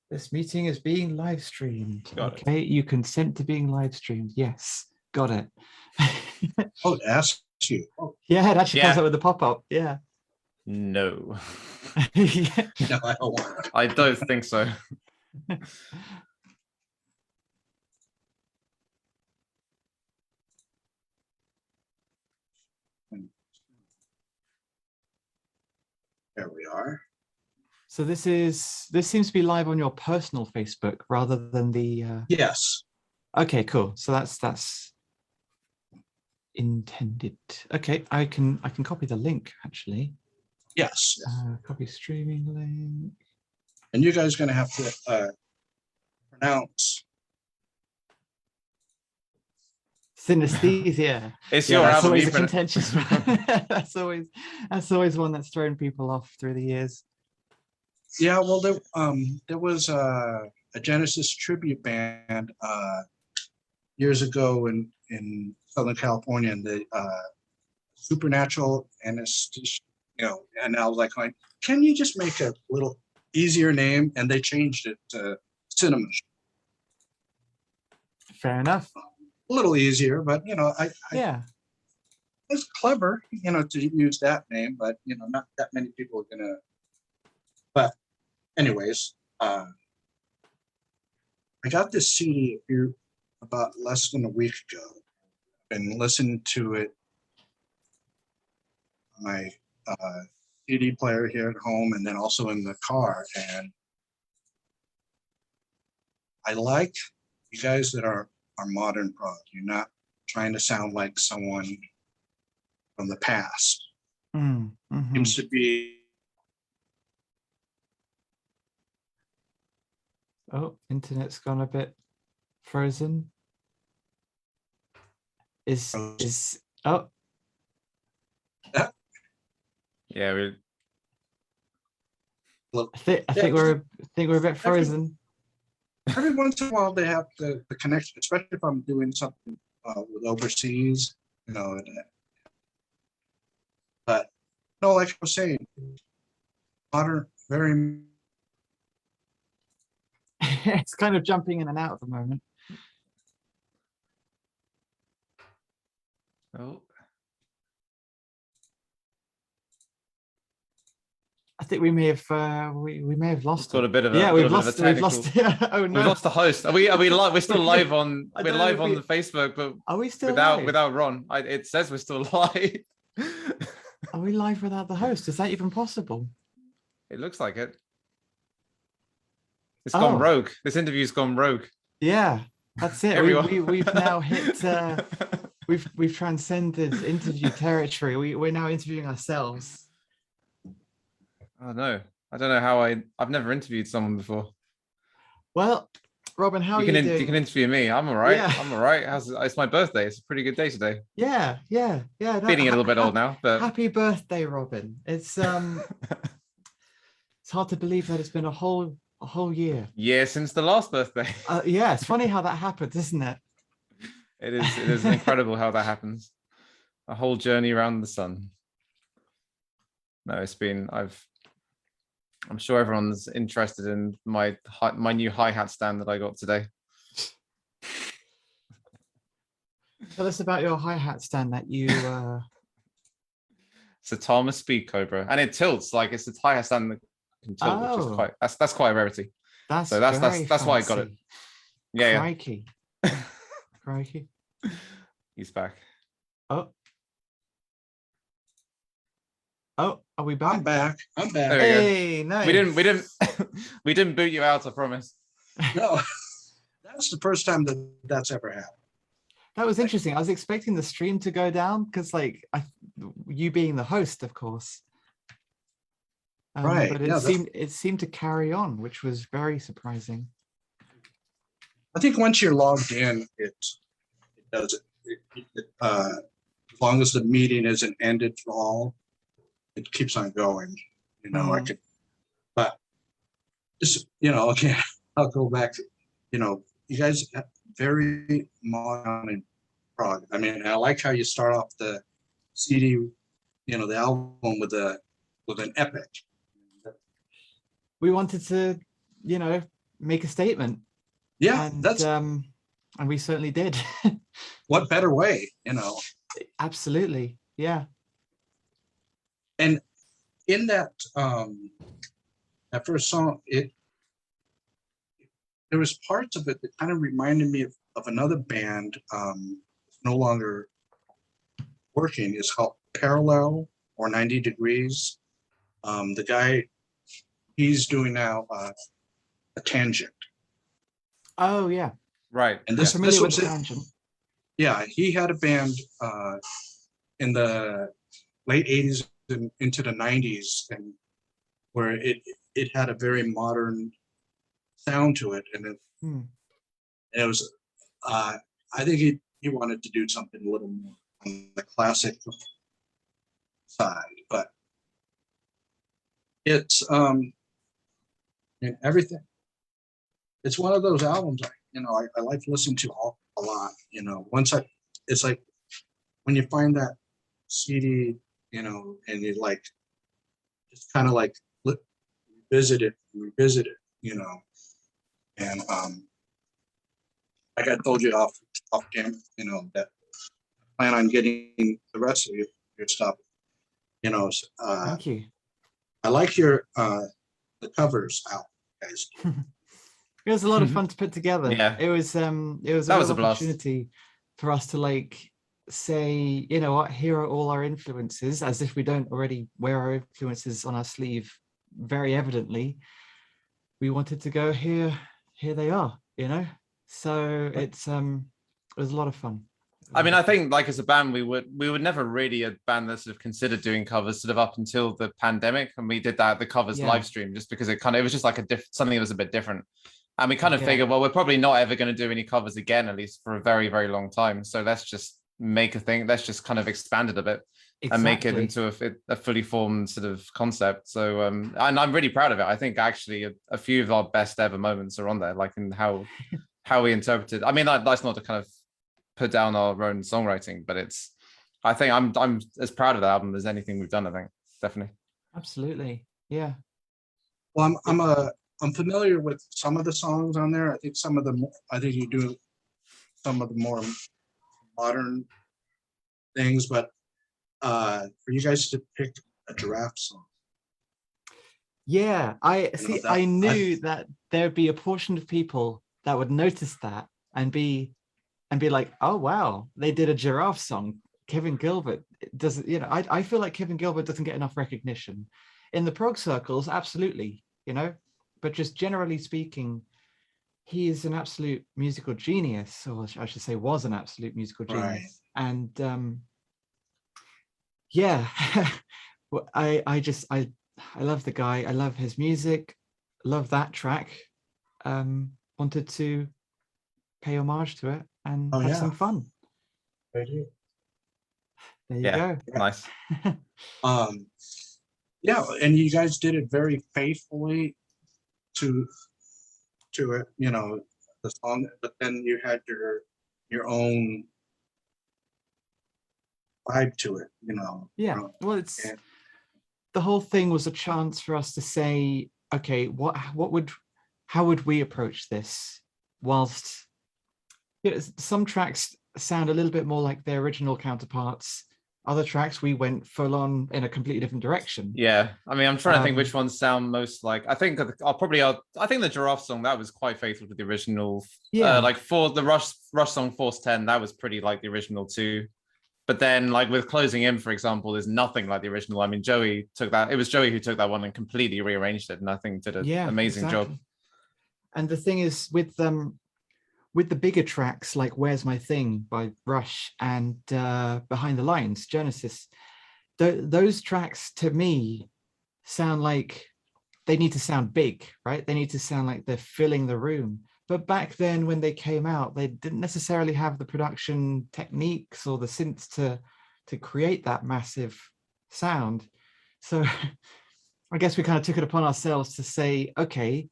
This meeting is being live streamed. Got it. Okay, you consent to being live streamed. Yes, got it. Oh, it asks you. Oh, Yeah, it actually comes Yeah. up with the pop-up. Yeah. No, Yeah. no, I don't want it. I don't think so. There we are. So this seems to be live on your personal Facebook rather than the. Yes. Okay, cool. So that's intended. Okay, I can copy the link actually. Yes. Copy streaming link. And you guys are going to have to pronounce. Synesthesia. It's Yeah, your that's album. always You a put it- contentious one. that's always one that's thrown people off through the years. Yeah, well, there was a Genesis tribute band years ago in Southern California, and the Supernatural Anesthesia, and I was like, can you just make a little easier name? And they changed it to Cinema. Fair enough. A little easier, but Yeah. it's clever, to use that name, but not that many people are gonna. But anyways, I got this CD here about less than a week ago. Been listening to it on my CD player here at home, and then also in the car. And I like you guys that are modern prog. You're not trying to sound like someone from the past. Mm-hmm. Seems to be. Oh, internet's gone a bit frozen. Is oh Yeah, we. I think we're a bit frozen. Every once in a while they have the connection, especially if I'm doing something with overseas, but no, like I was saying, modern, very. It's kind of jumping in and out at the moment. Oh. I think we may have we may have lost. Got a bit of we've lost. We've lost. Yeah. Oh no, we've lost the host. Are we live? We're still live on. I We're don't know live if on we- the Facebook, but Are we still live? without Ron. It says we're still live. Are we live without the host? Is that even possible? It looks like it. It's gone Oh. rogue. This interview's gone rogue. Yeah, that's it. Everyone. We've now hit. We've transcended interview territory. We're now interviewing ourselves. Oh no. I don't know how I've never interviewed someone before. Well, Robin, how are you doing? You can interview me. I'm all right. Yeah. I'm all right. It's my birthday. It's a pretty good day today. Yeah. No, Feeling a little bit old now, but happy birthday, Robin. It's it's hard to believe that it's been a whole year. yeah, since the last birthday. Yeah, it's funny how that happened, isn't it? It is incredible how that happens. A whole journey around the sun. No, it's been I'm sure everyone's interested in my new hi-hat stand that I got today. Tell us about your hi-hat stand that you It's a Thomas Speed Cobra, and it tilts like it's a hi-hat stand that can tilt, which is that's quite a rarity. that's That's why I got it. fancy. Yeah, Crikey. Crikey. He's back. Oh, are we back? I'm back. I'm back. There we go. Hey, nice. We didn't boot you out, I promise. No, that's the first time that's ever happened. That was interesting. I was expecting the stream to go down because, you being the host, of course. Right, But yeah, it seemed to carry on, which was very surprising. I think once you're logged in, it does it. As long as the meeting isn't ended for all, it keeps on going. I could, but just again, I'll go back. You guys have very modern and prog. I mean, I like how you start off the CD, the album with an epic. We wanted to, make a statement. Yeah, And that's and we certainly did. what better way, you know. Absolutely. Yeah. And in that that first song, there was parts of it that kind of reminded me of another band, no longer working. It's called Parallel or 90 Degrees. The guy, he's doing now a Tangent. Oh yeah. Right. And I'm this familiar with was the it. Tangent. Yeah, he had a band in the late 80s and into the 90s, and where it had a very modern sound to it, and Hmm. it was I think he wanted to do something a little more on the classic side, but it's and everything. It's one of those albums I like to listen to a lot. You know, it's like when you find that CD, you know, and you like just kind of like revisit it, you know, and like I told you off camera, you know, that I plan on getting the rest of your stuff. You know, Thank you. I like your the covers out, guys. It was a lot of fun to put together. Yeah. It was a That was real a blast. opportunity for us to like say, you know what, here are all our influences, as if we don't already wear our influences on our sleeve very evidently. We wanted to go here they are, you know. So it was a lot of fun. I mean, I think like as a band, we would never really a band that sort of considered doing covers sort of up until the pandemic, and we did the covers Yeah. live stream just because it was just like something that was a bit different, and we kind of Yeah. figured, well, we're probably not ever going to do any covers again, at least for a very, very long time. So let's just make a thing. Let's just kind of expand it a bit and make it Exactly. into a fully formed sort of concept. So and I'm really proud of it. I think actually a few of our best ever moments are on there, like in how we interpreted. I mean, that's not to kind of put down our own songwriting, but I think I'm as proud of the album as anything we've done. I think definitely. Absolutely. Yeah. Well, I'm familiar with some of the songs on there. I think I think you do some of the more modern things, but for you guys to pick a giraffe song. Yeah, I You know, see. I knew that there'd be a portion of people that would notice that and be like, oh wow, they did a giraffe song. Kevin Gilbert doesn't, you know, I feel like Kevin Gilbert doesn't get enough recognition in the prog circles, absolutely, you know, but just generally speaking, he is an absolute musical genius, or I should say was an absolute musical genius. Right. And yeah, I love the guy. I love his music. Love that track. Wanted to pay homage to it and have some fun. There you go. Nice. Yeah, and you guys did it very faithfully to it, you know, the song, but then you had your own vibe to it, you know. Yeah. Well, the whole thing was a chance for us to say, okay, how would we approach this? Whilst, you know, some tracks sound a little bit more like their original counterparts. Other tracks we went full on in a completely different direction. Yeah, I mean, I'm trying to think which ones sound most like. I think I think the giraffe song, that was quite faithful to the original. Yeah, like for the Rush song Force 10, that was pretty like the original too. But then like with Closing In, for example, there's nothing like the original. I mean, it was Joey who took that one and completely rearranged it, and I think did an amazing job. And the thing is with the bigger tracks like Where's My Thing by Rush and Behind the Lines, Genesis, those tracks to me sound like they need to sound big, right? They need to sound like they're filling the room. But back then when they came out, they didn't necessarily have the production techniques or the synths to create that massive sound. So I guess we kind of took it upon ourselves to say, okay,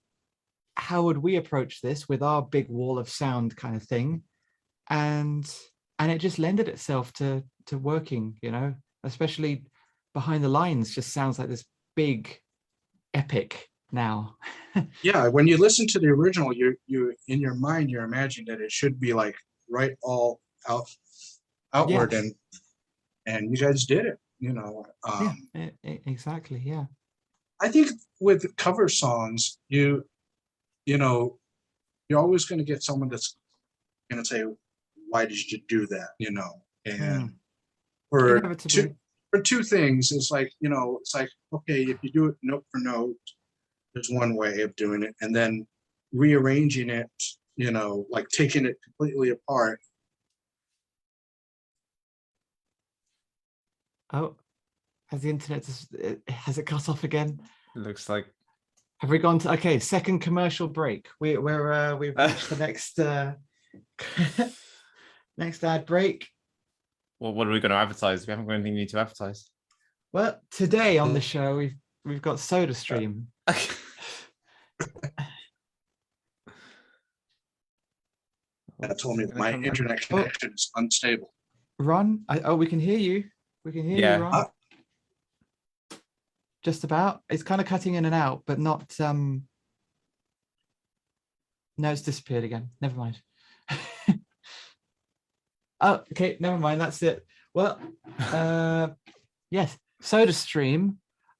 how would we approach this with our big wall of sound kind of thing? And it just lended itself to working, you know, especially Behind the Lines just sounds like this big epic, now. Yeah, when you listen to the original, you in your mind you're imagining that it should be like right all outward, Yeah. and you guys did it. Yeah, exactly. Yeah. I think with cover songs, you know you're always going to get someone that's going to say, "Why did you do that?" And for Inevitably. two things, it's like it's like, okay, if you do it note for note, there's one way of doing it, and then rearranging it, like taking it completely apart. Oh, has the internet has it cut off again? It looks like Have we gone to okay, second commercial break. We've reached the next next ad break. well, what are we going to advertise? We haven't got anything new to advertise. Well, today on the show we've got SodaStream. That told me my internet connection is unstable. Ron, we can hear you. We can hear you, Ron. Just about. It's kind of cutting in and out, but not. No, it's disappeared again. Never mind. Oh, okay. Never mind. That's it. Well, yes, SodaStream.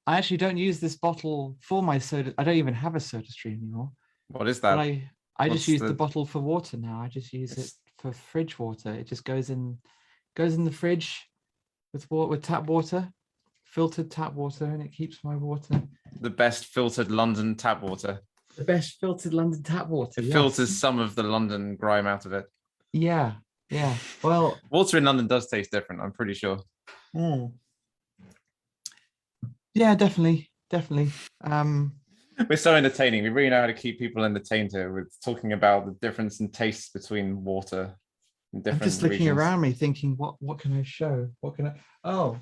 I actually don't use this bottle for my soda. I don't even have a SodaStream anymore. What is that? But I just use the the bottle for water now. I just use it for fridge water. It just goes in the fridge with tap water, filtered tap water, and it keeps my water. The best filtered London tap water. The best filtered London tap water. It Yes. filters some of the London grime out of it. Yeah, yeah. Well, Water in London does taste different, I'm pretty sure. Yeah, definitely. We're so entertaining. We really know how to keep people entertained here with talking about the difference in tastes between water in different I'm just looking regions. around me thinking, what can I show? What can I? Oh,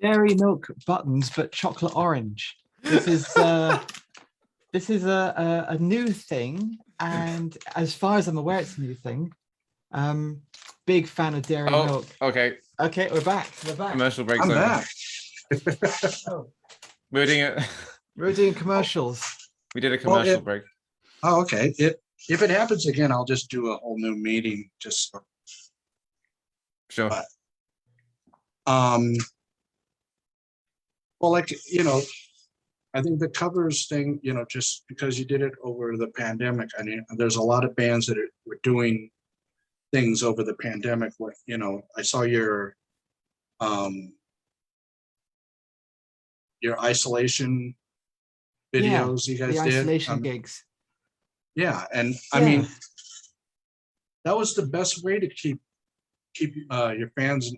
dairy milk buttons, but chocolate orange. This is a new thing, and as far as I'm aware, it's a new thing. Big fan of dairy milk. Okay. Okay, we're back. Commercial break. I'm back. Oh, We were doing it. we're doing commercials. We did a commercial break. Oh, okay. If it happens again, I'll just do a whole new meeting. Just Sure. But, well, like I think the covers thing, just because you did it over the pandemic. I mean, there's a lot of bands that were doing things over the pandemic. What I saw your isolation videos you guys the did. isolation gigs. Yeah, and I mean, that was the best way to keep your fans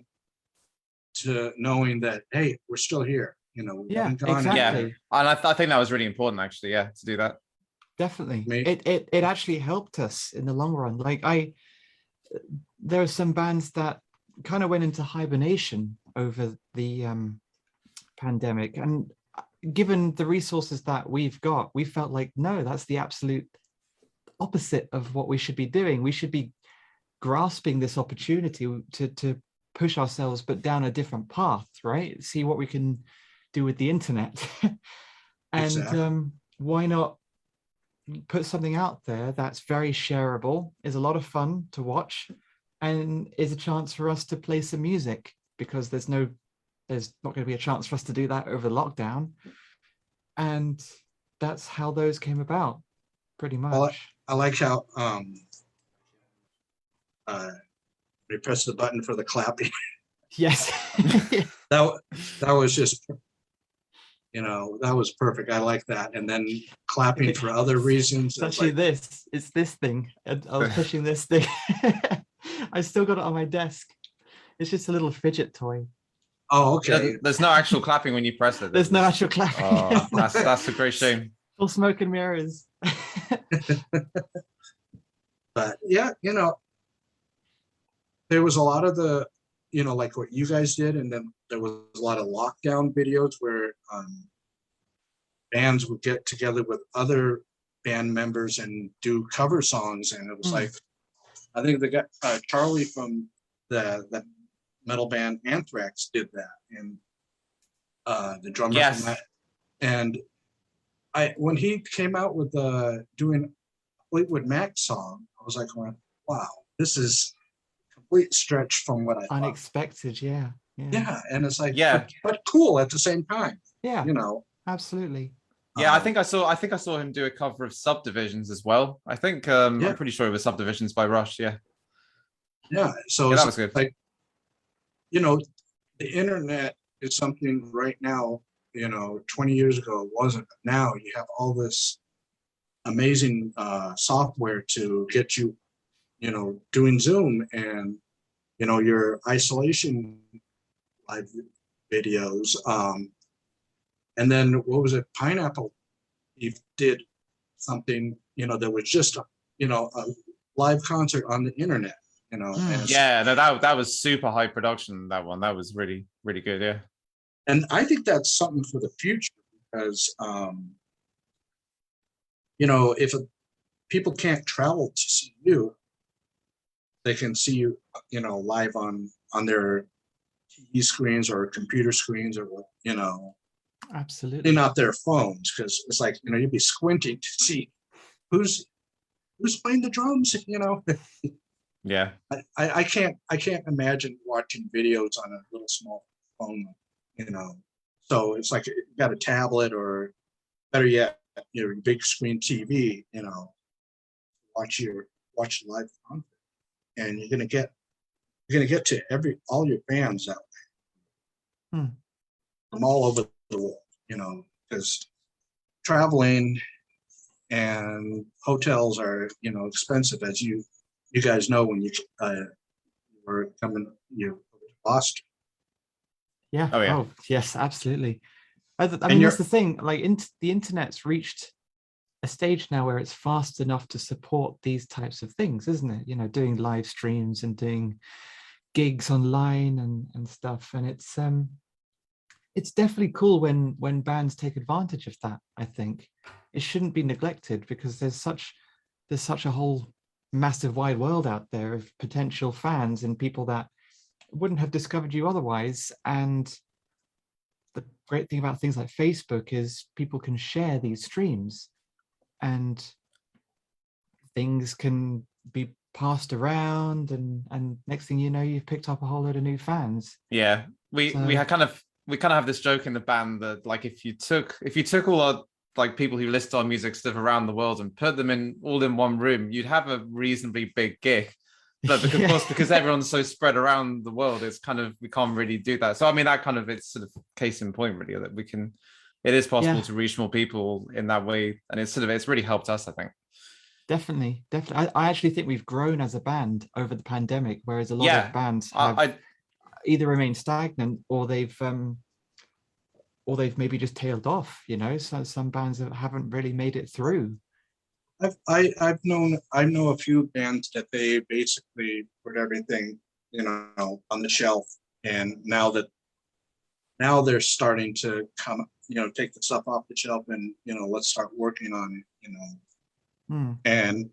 to knowing that, hey, we're still here. We haven't gone exactly. anywhere. Yeah, and I think that was really important, actually. Yeah, to do that. Definitely, it actually helped us in the long run. Like there are some bands that kind of went into hibernation over the pandemic, and given the resources that we've got, we felt like, no, that's the absolute opposite of what we should be doing. We should be grasping this opportunity to push ourselves, but down a different path, right? See what we can do with the internet. And Exactly. why not put something out there that's very shareable, is a lot of fun to watch, and is a chance for us to play some music, because there's not going to be a chance for us to do that over lockdown. And that's how those came about, pretty much. Well, I like how we press the button for the clapping. Yes. that was just that was perfect. I like that. And then clapping for other reasons. It's actually it's this thing. I was pushing this thing. I still got it on my desk. It's just a little fidget toy. Oh, okay. There's no actual clapping when you press it. There's no actual clapping. Oh, that's a great shame. Full smoke and mirrors. But yeah, there was a lot of the, like what you guys did, and then there was a lot of lockdown videos where bands would get together with other band members and do cover songs, and it was like, I think the guy Charlie from the metal band Anthrax did that, and the drummer from that. And when he came out with doing Fleetwood Mac song, I was like, wow, this is a complete stretch from what I thought. Unexpected, yeah. Yeah, and it's like, Yeah. but cool at the same time. Yeah, you know. absolutely. Yeah, I think I saw him do a cover of Subdivisions as well. I think I'm pretty sure it was Subdivisions by Rush. Yeah. Yeah. So that was good. Like, you know, the internet is something right now, 20 years ago it wasn't. But now you have all this amazing software to get you, doing Zoom and, your isolation live videos. And then what was it? Pineapple did something, that was just, a live concert on the internet, and Yeah, no, that was super high production. That one, that was really, really good. Yeah. And I think that's something for the future because, if people can't travel to see you, they can see you, live on their TV screens or computer screens or, Absolutely. not their phones, because it's like, you'd be squinting to see who's playing the drums, Yeah. I can't imagine watching videos on a little small phone, So it's like you got a tablet or better yet, your big screen TV, watch live concert, and you're gonna get to all your fans that way, from all over the world, because traveling and hotels are, expensive, as you guys know when you were coming, to Boston. Yeah. Oh, yeah. Oh, yes, absolutely. I mean, that's the thing. Like, the internet's reached a stage now where it's fast enough to support these types of things, isn't it? Doing live streams and doing gigs online and stuff. And it's definitely cool when bands take advantage of that. I think it shouldn't be neglected because there's such a whole massive wide world out there of potential fans and people that wouldn't have discovered you otherwise. And the great thing about things like Facebook is people can share these streams and things can be passed around, and next thing you know, you've picked up a whole load of new fans. Yeah, we kind of have this joke in the band that, like, if you took all our, like, people who list our music stuff around the world and put them all in one room, you'd have a reasonably big gig. But because, of course, because everyone's so spread around the world, it's kind of, we can't really do that. So I mean, that kind of, it's sort of case in point, really, that it is possible to reach more people in that way, and it's really helped us, I think. Definitely. I actually think we've grown as a band over the pandemic, whereas a lot of bands have either remained stagnant or they've maybe just tailed off. So some bands haven't really made it through. I know a few bands that they basically put everything, on the shelf, and now they're starting to come, take the stuff off the shelf and, let's start working on it, And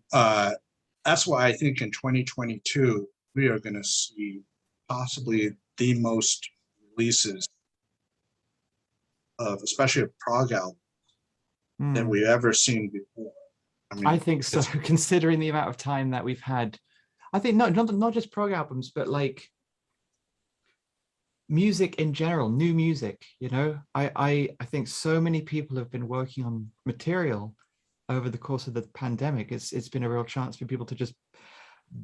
that's why I think in 2022 we are going to see possibly the most releases of, especially of prog albums, that we've ever seen before. I think so, considering the amount of time that we've had. I think not just prog albums, but like music in general, new music. I think so many people have been working on material over the course of the pandemic. It's been a real chance for people to just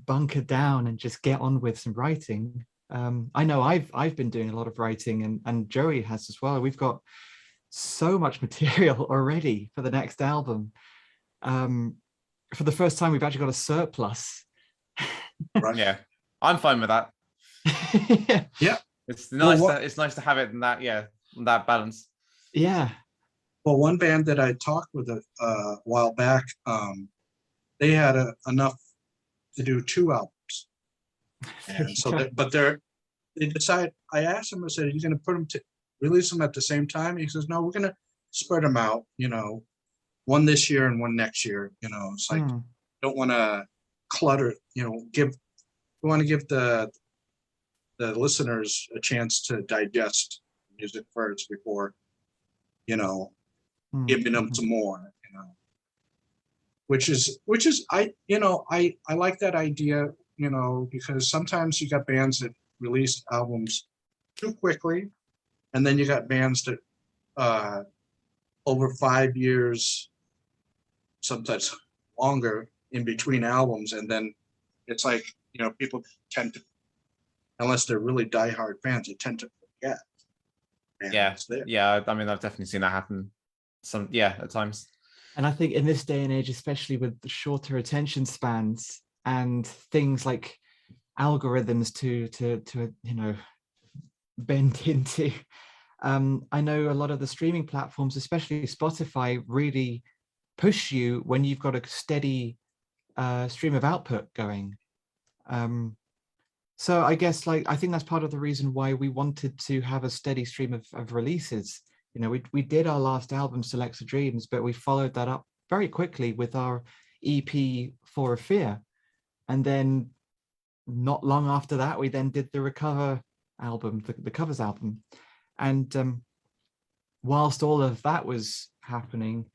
bunker down and just get on with some writing. I know I've been doing a lot of writing, and Joey has as well. We've got so much material already for the next album. For the first time, we've actually got a surplus. Right. Yeah, I'm fine with that. Yeah, it's nice. It's nice to have it in that. Yeah, that balance. Yeah. Well, one band that I talked with a while back, they had enough to do 2 albums, and so they decided. I asked him, I said, "Are you going to put them release them at the same time?" He says, "No, we're going to spread them out. One this year and one next year. It's like don't want to clutter. We want to give the listeners a chance to digest music first before, giving them some more, you know, which is I like that idea, you know, because sometimes you got bands that release albums too quickly, and then you got bands that over 5 years, sometimes longer in between albums, and then it's like, you know, people tend to, unless they're really diehard fans, they tend to forget. Yeah, yeah. I mean, I've definitely seen that happen. At times. And I think in this day and age, especially with the shorter attention spans and things like algorithms to you know, bend into, I know a lot of the streaming platforms, especially Spotify, really push you when you've got a steady stream of output going. So I guess, like, I think that's part of the reason why we wanted to have a steady stream of releases. You know, we did our last album, Selects of Dreams, but we followed that up very quickly with our EP, For a Fear. And then not long after that, we then did the Recover album, the covers album. And whilst all of that was happening,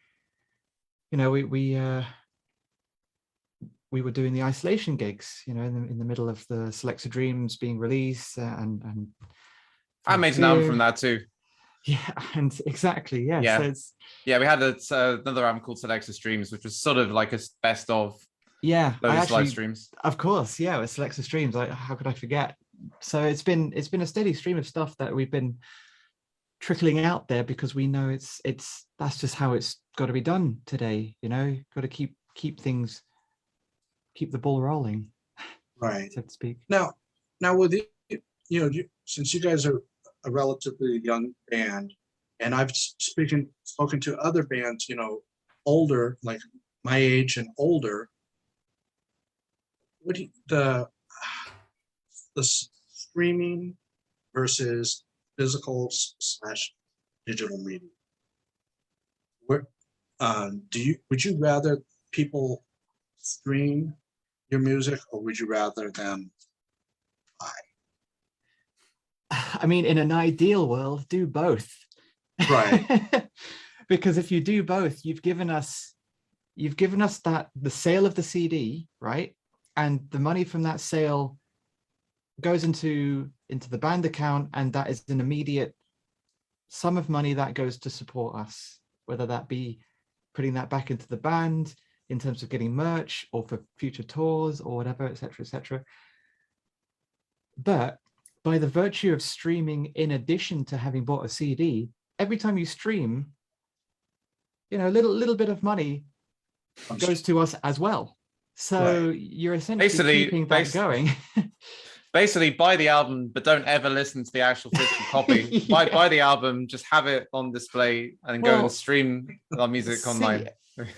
you know, we were doing the isolation gigs, you know, in the middle of the Selects of Dreams being released, and I made an album from that too. Yeah, and exactly, yeah. Yeah, so it's, yeah. We had another album called Selects of Streams, which was sort of like a best of those live streams. Of course, yeah, with Selects of Streams. How could I forget? So it's been a steady stream of stuff that we've been trickling out there, because we know that's just how it's got to be done today. You know, got to keep the ball rolling, right, so to speak. Now with it, you know, since you guys are a relatively young band, and I've spoken to other bands, you know, older, like my age and older, what do you, the streaming versus physical / digital media, where would you rather people stream your music, or would you rather them buy? I mean, in an ideal world, do both. Right. Because if you do both, you've given us that the sale of the CD, right? And the money from that sale goes into the band account, and that is an immediate sum of money that goes to support us, whether that be putting that back into the band in terms of getting merch or for future tours or whatever, etc., etc. But by the virtue of streaming, in addition to having bought a CD, every time you stream, you know, a little bit of money goes to us as well. So you're essentially keeping that going. Basically, buy the album, but don't ever listen to the actual physical copy. Yeah. Buy the album, just have it on display, and go and stream our music online.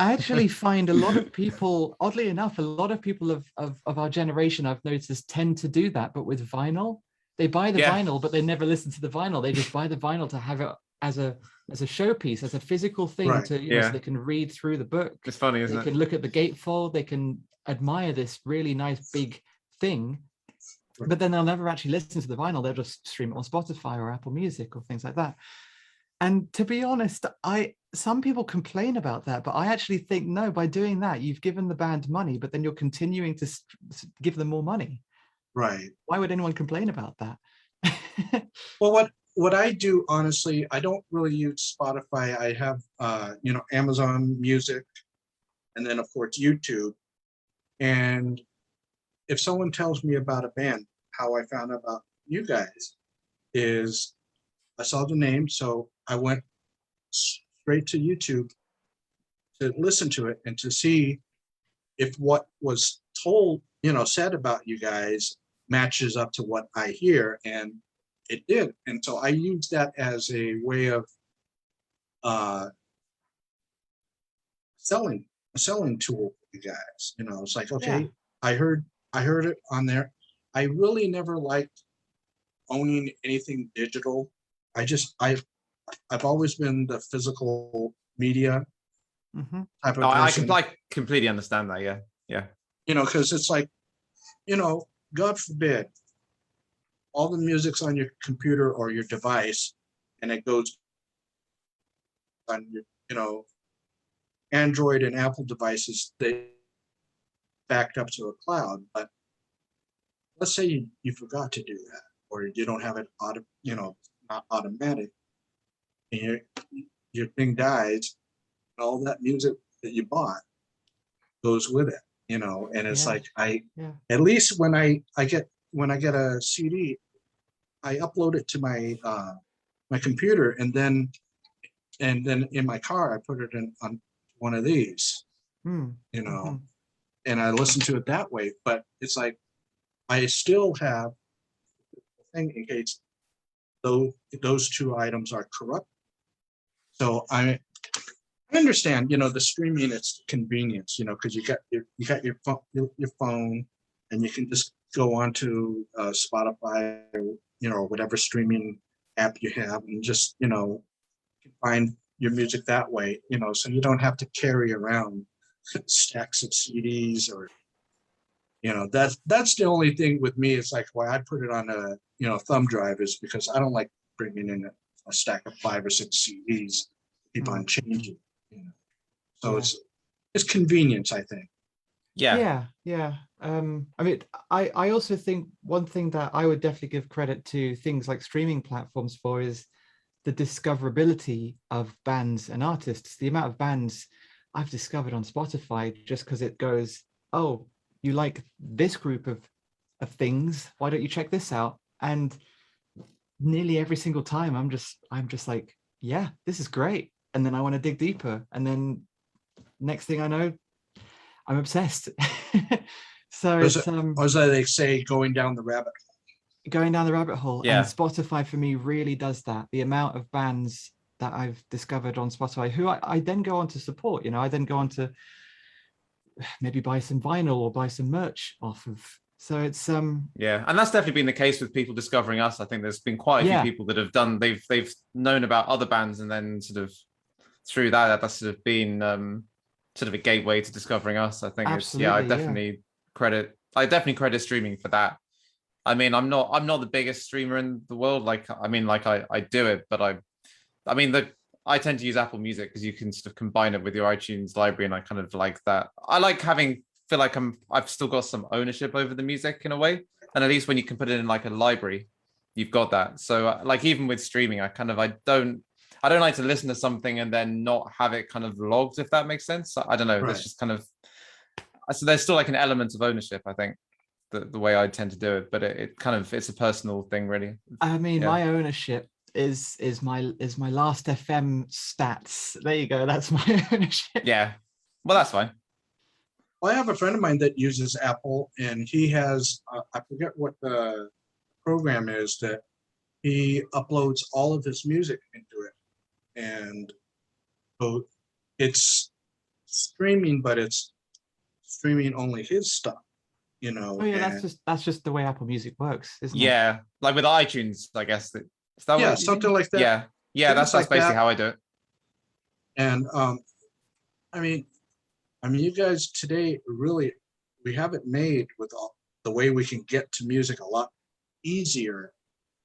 I actually find a lot of people, oddly enough, a lot of people of our generation, I've noticed, tend to do that, but with vinyl. They buy the vinyl, but they never listen to the vinyl. They just buy the vinyl to have it as a showpiece, as a physical thing, to, you know, so they can read through the book. It's funny, isn't it? They can look at the gatefold. They can admire this really nice big thing, but then they'll never actually listen to the vinyl. They'll just stream it on Spotify or Apple Music or things like that. And to be honest, some people complain about that, but I actually think, no, by doing that, you've given the band money, but then you're continuing to give them more money. Right. Why would anyone complain about that? Well, what I do, honestly, I don't really use Spotify. I have, you know, Amazon Music, and then of course YouTube. And if someone tells me about a band, how I found out about you guys is I saw the name, so I went straight to YouTube to listen to it and to see if what was told, you know, said about you guys matches up to what I hear, and it did. And so I used that as a way of a selling tool for you guys. You know, it's like, okay, yeah. I heard it on there. I really never liked owning anything digital. I've always been the physical media type of person. I completely understand that. Yeah. You know, because it's like, you know, God forbid, all the music's on your computer or your device, and it goes on you know, Android and Apple devices, they backed up to a cloud. But let's say you forgot to do that, or you don't have it not automatic, and your thing dies, and all that music that you bought goes with it, and it's Yeah. like Yeah. at least when I get a CD, I upload it to my computer, and then in my car I put it in on one of these, Mm. and I listen to it that way. But it's like I still have the thing in case those two items are corrupt. So I understand, the streaming, it's convenience, because you got your phone, and you can just go onto Spotify, or whatever streaming app you have, and just find your music that way, so you don't have to carry around stacks of CDs, or that's the only thing with me. It's like why I put it on a thumb drive is because I don't like bringing in a stack of 5 or 6 CDs, keep on changing. So Yeah. it's convenience, I think. Yeah. Yeah. I mean, I also think one thing that I would definitely give credit to things like streaming platforms for is the discoverability of bands and artists. The amount of bands I've discovered on Spotify just because it goes, oh, you like this group of things, why don't you check this out? And nearly every single time I'm just like, yeah, this is great. And then I want to dig deeper. And then next thing I know, I'm obsessed. So it's or as they say, going down the rabbit going down the rabbit hole. Yeah. And Spotify for me really does that. The amount of bands that I've discovered on Spotify, who I then go on to support, I then go on to maybe buy some vinyl or buy some merch off of. So it's Yeah, and that's definitely been the case with people discovering us. I think there's been quite a few people that have done, they've known about other bands, and then sort of through that's sort of been sort of a gateway to discovering us. I think it's I definitely credit streaming for that. I mean, I'm not the biggest streamer in the world. I do it, but I tend to use Apple Music because you can sort of combine it with your iTunes library, and I kind of like that. I like feel like I've still got some ownership over the music in a way, and at least when you can put it in like a library, you've got that. So like even with streaming, I don't like to listen to something and then not have it kind of logged, if that makes sense. I don't know. Right. That's just kind of, so there's still like an element of ownership, I think, the way I tend to do it, but it's a personal thing, really. I mean, my ownership is my last FM stats. There you go. That's my ownership. Yeah. Well, that's fine. Well, I have a friend of mine that uses Apple, and he has, I forget what the program is, that he uploads all of his music into it. And so it's streaming, but it's streaming only his stuff, Oh yeah, that's just the way Apple Music works, isn't it? Yeah, like with iTunes, I guess. Is that yeah, something like that. Yeah, that's basically how I do it. And I mean, you guys today really, we have it made with the way we can get to music a lot easier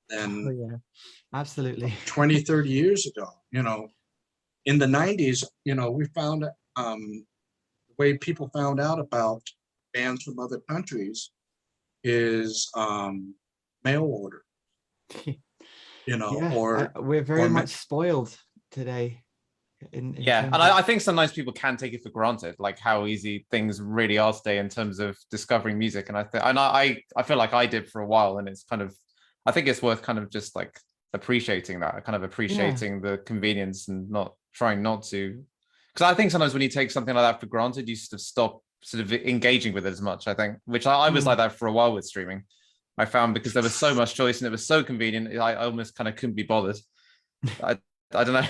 than absolutely 20, 30 years ago. In the 90s, we found the way people found out about bands from other countries is mail order. Or we're very much spoiled today. And I think sometimes people can take it for granted, like how easy things really are today in terms of discovering music. And I feel like I did for a while, and it's kind of, I think it's worth kind of just like appreciating that, kind of appreciating the convenience and not trying not to, because I think sometimes when you take something like that for granted, you sort of stop sort of engaging with it as much, I think, which I was like that for a while with streaming. I found because there was so much choice and it was so convenient, I almost kind of couldn't be bothered. I don't know.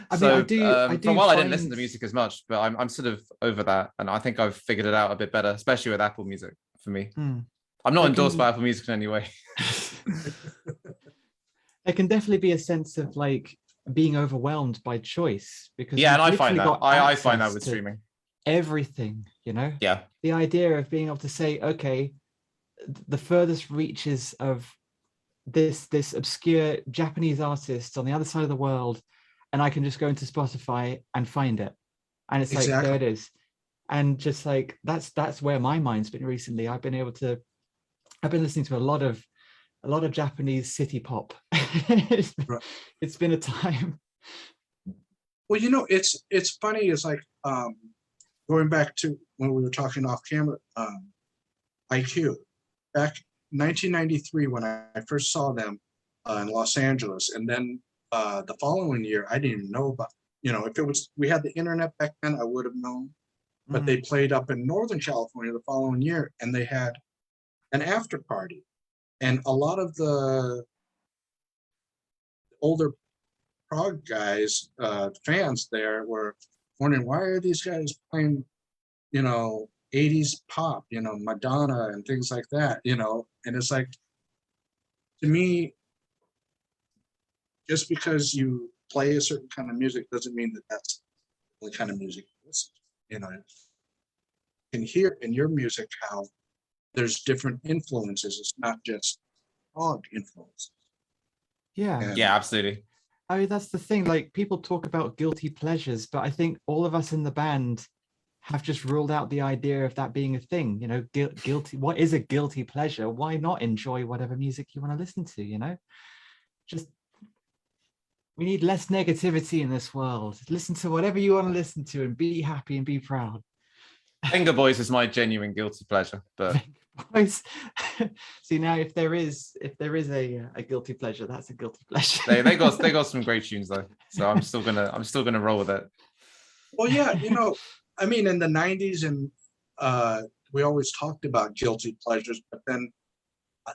I mean, I do for a while I didn't listen to music as much, but I'm sort of over that, and I think I've figured it out a bit better, especially with Apple Music for me. I'm not endorsed by Apple Music in any way. There can definitely be a sense of like being overwhelmed by choice, because and I find that I find that with streaming. Everything, Yeah. The idea of being able to say, okay, the furthest reaches of this obscure Japanese artist on the other side of the world, and I can just go into Spotify and find it. And it's like, there it Exactly. is. And just like, that's where my mind's been recently. I've been listening to a lot of Japanese city pop. it's, Right. it's been a time. Well, you know, it's funny. It's like going back to when we were talking off camera, IQ. Back 1993 when I first saw them in Los Angeles, and then the following year I didn't even know about. You know, if it was we had the internet back then, I would have known. But they played up in Northern California the following year, and they had an after party, and a lot of the older prog guys, fans there were wondering why are these guys playing, you know, 80s pop, you know, Madonna and things like that, you know, and it's like, to me, just because you play a certain kind of music doesn't mean that that's the kind of music you listen to, you know. You can hear in your music how there's different influences. It's not just prog influence. Yeah. And Yeah, absolutely. I mean, that's the thing. Like, people talk about guilty pleasures, but I think all of us in the band have just ruled out the idea of that being a thing. You know, guilty. What is a guilty pleasure? Why not enjoy whatever music you want to listen to? You know, just we need less negativity in this world. Listen to whatever you want to listen to and be happy and be proud. Finger Boys is my genuine guilty pleasure, but Boys. See, now if there is a guilty pleasure, that's a guilty pleasure. they got some great tunes though. So I'm still gonna roll with it. well, yeah, you know, I mean, in the 90s, and we always talked about guilty pleasures, but then,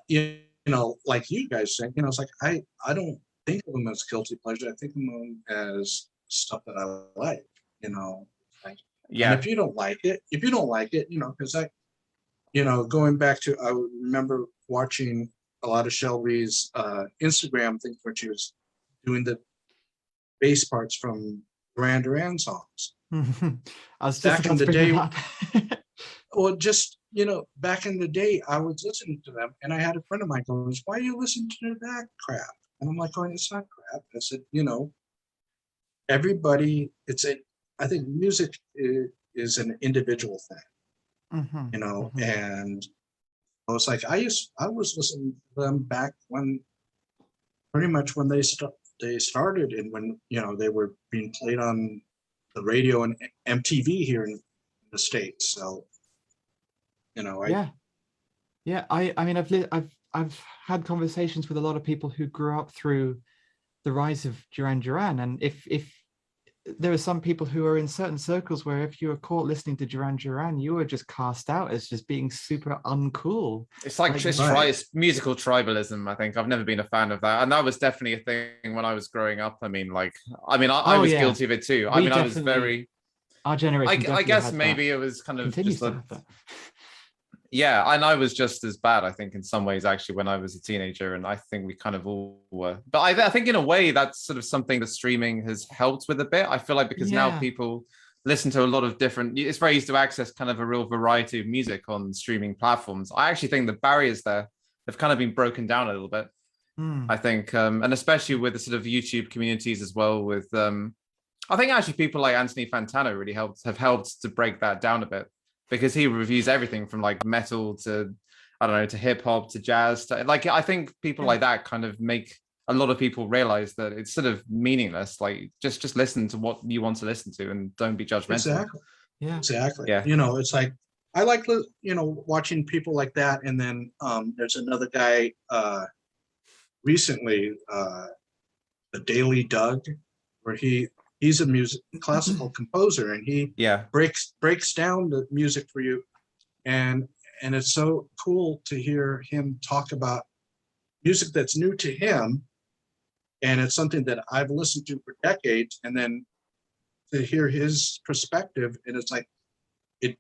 you know, like you guys say, you know, it's like, I don't think of them as guilty pleasure. I think of them as stuff that I like, you know, like, and Yeah. if you don't like it, you know, because you know, going back to, I remember watching a lot of Shelby's Instagram things where she was doing the bass parts from Duran Duran songs. I was just Back about in to the bring them day, up. well, just, you know, back in the day, I was listening to them, and I had a friend of mine going, "Why are you listening to that crap?" And I'm like, going, "It's not crap." I said, you know, everybody, I think music is an individual thing, you know, and I was like, I was listening to them back when, pretty much when they started, and when, you know, they were being played on the radio and MTV here in the States. So, you know, yeah. I mean, I've had conversations with a lot of people who grew up through the rise of Duran Duran, and if there are some people who are in certain circles where if you were caught listening to Duran Duran, you were just cast out as just being super uncool. It's like it's musical tribalism. I think I've never been a fan of that, and that was definitely a thing when I was growing up. I mean, I was guilty of it too. I mean, I was very. Our generation. I guess maybe it was kind of continues just to have that. Yeah, and I was just as bad, I think, in some ways, actually, when I was a teenager, and I think we kind of all were. But I think, in a way, that's sort of something that streaming has helped with a bit. I feel like because now people listen to a lot of different. It's very easy to access kind of a real variety of music on streaming platforms. I actually think the barriers there have kind of been broken down a little bit. I think, and especially with the sort of YouTube communities as well. With I think actually people like Anthony Fantano really have helped to break that down a bit. Because he reviews everything from like metal to, I don't know, to hip hop to jazz. Like, I think people like that kind of make a lot of people realize that it's sort of meaningless. Like, just listen to what you want to listen to and don't be judgmental. Exactly. Yeah. Exactly. Yeah. You know, it's like, I like, you know, watching people like that. And then there's another guy recently, the Daily Doug, where he's a classical composer, and he breaks down the music for you, and it's so cool to hear him talk about music that's new to him, and it's something that I've listened to for decades, and then to hear his perspective, and it's like it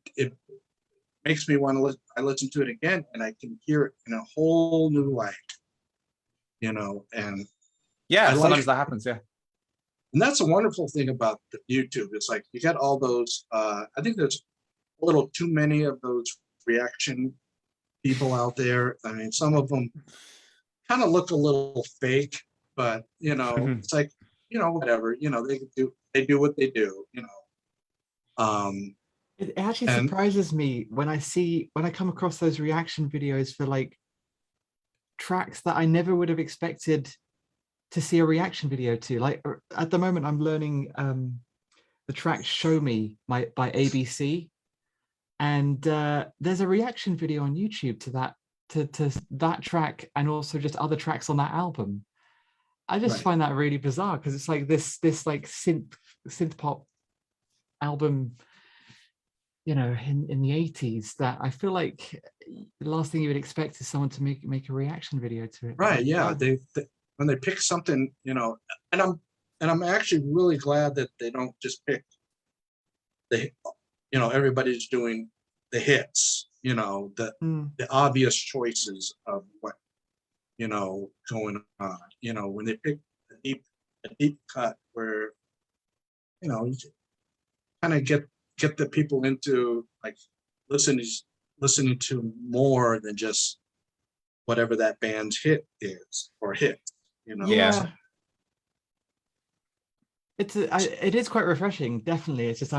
makes me want to listen. I listen to it again, and I can hear it in a whole new light, you know. And sometimes that happens. Yeah. And that's a wonderful thing about the YouTube. It's like you got all those, I think there's a little too many of those reaction people out there. I mean, some of them kind of look a little fake, but, you know, it's like, you know, whatever, you know, they do what they do, you know. It actually And surprises me when I come across those reaction videos for like tracks that I never would have expected to see a reaction video to. Like at the moment, I'm learning the track "Show Me" by ABC, and there's a reaction video on YouTube to that track, and also just other tracks on that album. I just right, find that really bizarre because it's like this like synth pop album, you know, in the 80s, that I feel like the last thing you would expect is someone to make a reaction video to it. right, But, yeah, they when they pick something, you know, and I'm actually really glad that they don't just pick the, you know, everybody's doing the hits, you know, mm, the obvious choices of what, you know, going on. You know, when they pick a deep cut where, you know, you kind of get the people into like listening listening to more than just whatever that band's hit is or hit. You know, Yeah. so, yeah, it is quite refreshing. Definitely, it's just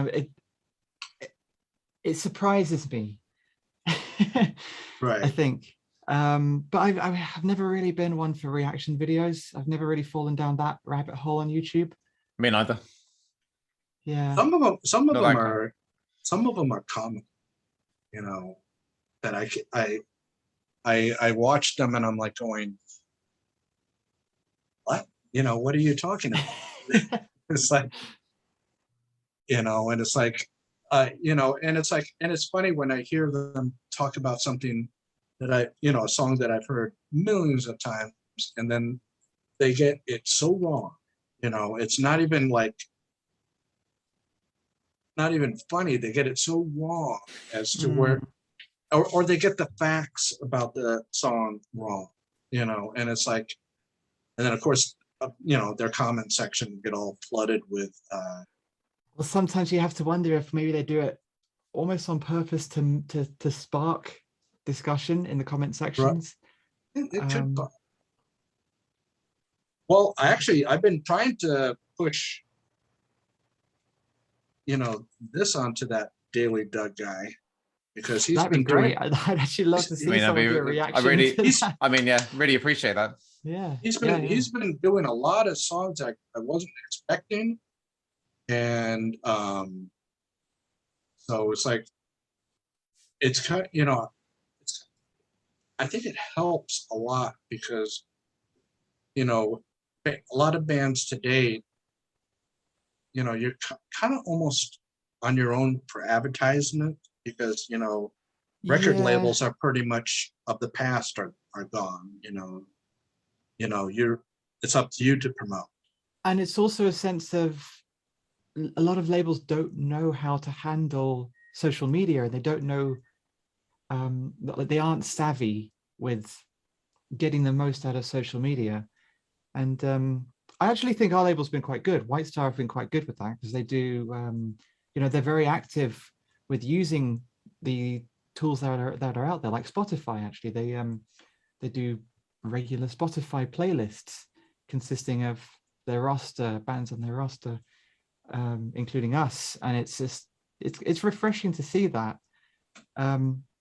it surprises me. I right. think. But I've never really been one for reaction videos. I've never really fallen down that rabbit hole on YouTube. Me neither. Yeah. Not that kind. Some of them are common. You know, that I watched them and I'm like going, what? You know, what are you talking about? It's like, you know, and it's like, you know, and it's like, and it's funny when I hear them talk about something that you know, a song that I've heard millions of times, and then they get it so wrong. You know, it's not even like, not even funny. They get it so wrong as to Mm. where, or they get the facts about the song wrong, you know, and it's like, and then of course, you know, their comment section get all flooded with, Well, sometimes you have to wonder if maybe they do it almost on purpose to spark discussion in the comment sections. it could, Um, well, actually, I've been trying to push, you know, this onto that Daily Doug guy because he's that'd be been doing, great. I'd actually love to I see mean, someone do a I reaction really, to he's that. I mean, yeah, really appreciate that. Yeah, yeah, yeah. he's been doing a lot of songs I wasn't expecting, and so it's like it's kind of, you know, it's, I think it helps a lot because, you know, a lot of bands today, you know, you're kind of almost on your own for advertisement because, you know, record Yeah, labels are pretty much of the past are gone, you know, you're, it's up to you to promote. and it's also a sense of a lot of labels don't know how to handle social media, and they don't know, like they aren't savvy with getting the most out of social media. And I actually think our label's been quite good. White Star have been quite good with that because they do, you know, they're very active with using the tools that are out there, like Spotify. Actually, they do regular Spotify playlists consisting of their roster, bands on their roster, including us, and it's just it's refreshing to see that.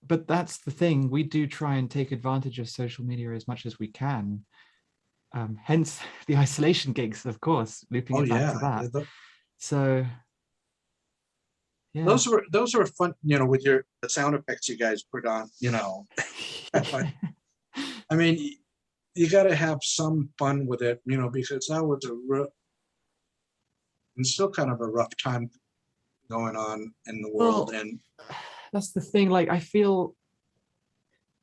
But that's the thing, we do try and take advantage of social media as much as we can. Hence the isolation gigs, of course, looping Oh it back yeah, to that. So yeah. those were fun, you know, with your the sound effects you guys put on, you know. I mean, you got to have some fun with it, you know, because that was a and still kind of a rough time going on in the world. Well, And that's the thing. Like, I feel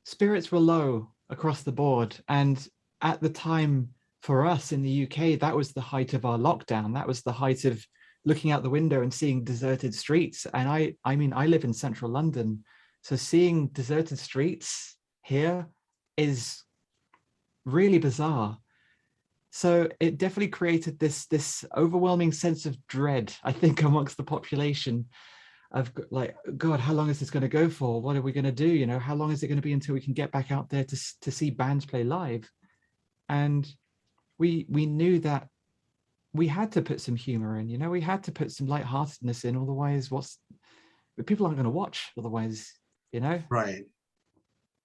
spirits were low across the board, and at the time for us in the UK, that was the height of our lockdown. That was the height of looking out the window and seeing deserted streets. And I mean, I live in central London, so seeing deserted streets here is really bizarre. So it definitely created this overwhelming sense of dread, I think, amongst the population of like, God, how long is this going to go for? What are we going to do? You know, how long is it going to be until we can get back out there to see bands play live? And we knew that we had to put some humor in, we had to put some lightheartedness in, otherwise people aren't going to watch otherwise, Right.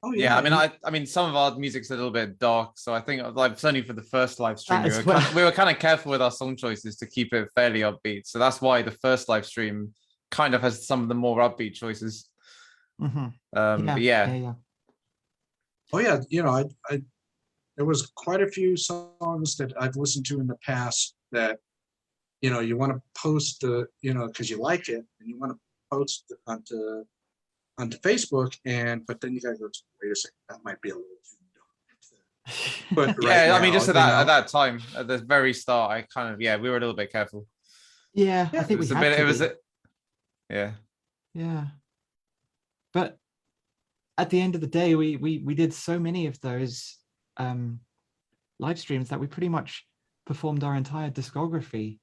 Oh Yeah, yeah. I mean, some of our music's a little bit dark, so I think like certainly for the first live stream, That as well. we were kind of careful with our song choices to keep it fairly upbeat. So that's why the first live stream kind of has some of the more upbeat choices. Mhm. But yeah, yeah. Oh yeah. There was quite a few songs that I've listened to in the past that, you want to post because you like it and you want to post it onto Facebook, but then you gotta go, wait a second, that might be a little too dark. But right yeah. I now, mean, just at that time, at the very start, I kind of we were a little bit careful. Yeah, I Yeah, think It we was a had bit. to It was be. yeah. Yeah, but at the end of the day, we did so many of those live streams that we pretty much performed our entire discography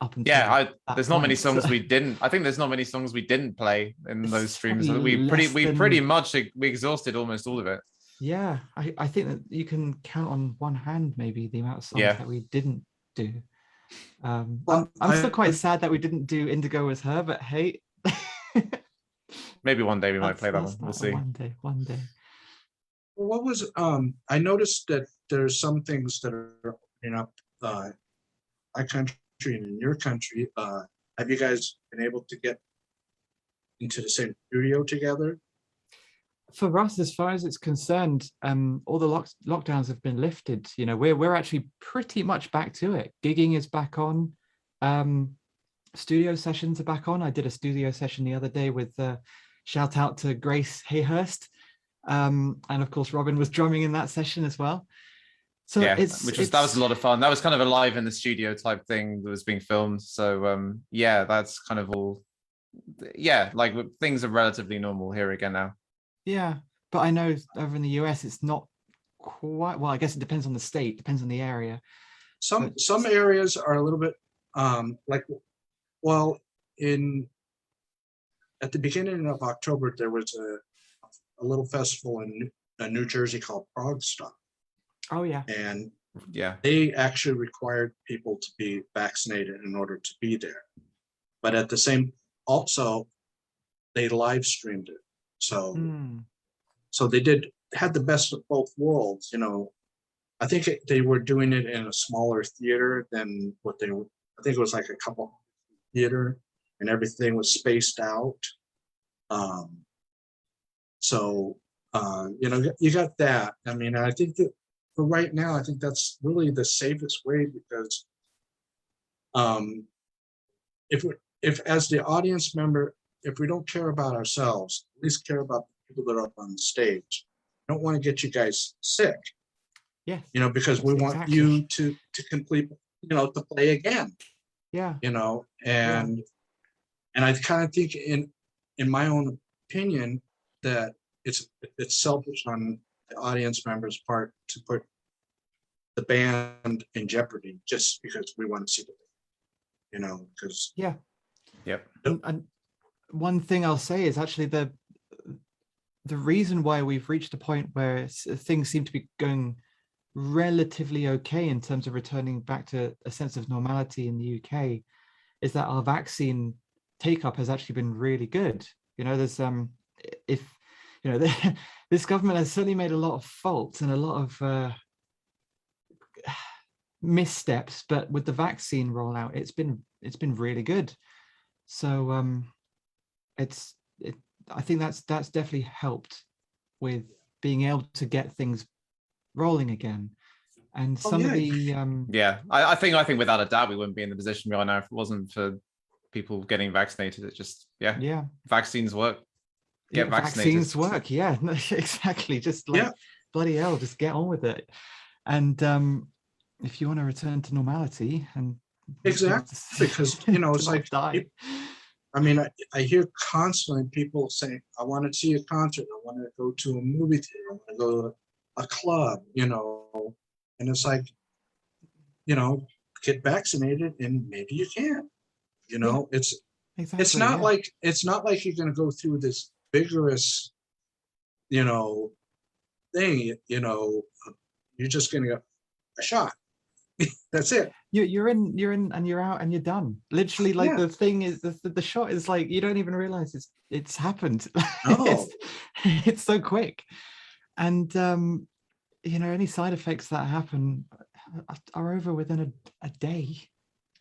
up until Yeah, that there's not many point. songs So we didn't. I think there's not many songs we didn't play in those it's streams. probably less We than, pretty much we exhausted almost all of it. yeah. I think that you can count on one hand maybe the amount of songs Yeah. that we didn't do. Well, I'm still quite sad that we didn't do Indigo Was Her, but hey, Maybe one day we might play that one. that's We'll that see. one day. what was I noticed that there's some things that are opening up my country and in your country. Have you guys been able to get into the same studio together? For us, as far as it's concerned, all the lockdowns have been lifted. We're actually pretty much back to it. Gigging is back on. Studio sessions are back on. I did a studio session the other day with shout out to Grace Hayhurst, and of course Robin was drumming in that session as well. So yeah, that was a lot of fun. That was kind of a live in the studio type thing that was being filmed. So yeah, that's kind of all. Yeah, like things are relatively normal here again now. Yeah, but I know over in the US it's not quite, well, I guess it depends on the state, depends on the area. Some areas are a little bit like, well, at the beginning of October there was a little festival in New Jersey called Prague Stop. Oh yeah. And yeah, they actually required people to be vaccinated in order to be there. But at the same, also, they live streamed it. So they had the best of both worlds. I think they were doing it in a smaller theater than what they were. I think it was like a couple theater, and everything was spaced out. So you got that. I mean, I think that for right now, I think that's really the safest way, because if as the audience member, if we don't care about ourselves, at least care about the people that are up on the stage. I don't want to get you guys sick. Yes. Because we want exactly. you to complete, to play again. Yeah. And I kind of think in my own opinion that it's selfish on the audience members' part to put the band in jeopardy just because we want to see the, because yeah. Yep. And one thing I'll say is actually the reason why we've reached a point where things seem to be going relatively okay in terms of returning back to a sense of normality in the UK is that our vaccine take-up has actually been really good. There's this government has certainly made a lot of faults and a lot of missteps, but with the vaccine rollout, it's been really good. So I think that's definitely helped with being able to get things rolling again. And some of the I think without a doubt we wouldn't be in the position we are now if it wasn't for people getting vaccinated. It just vaccines work. Get vaccinated. Vaccines work. Yeah, exactly. Just like bloody hell, just get on with it. And if you want to return to normality, and exactly, because it's like die. I mean, I hear constantly people saying, I want to see a concert, I want to go to a movie theater, I want to go to a club, and it's like, get vaccinated and maybe you can. It's not like you're going to go through this vigorous, thing, you're just going to get a shot. That's it. You're in and you're out and you're done. Literally, like Yeah. the thing is the shot is like you don't even realize it's happened. No. It's so quick. And any side effects that happen are over within a day.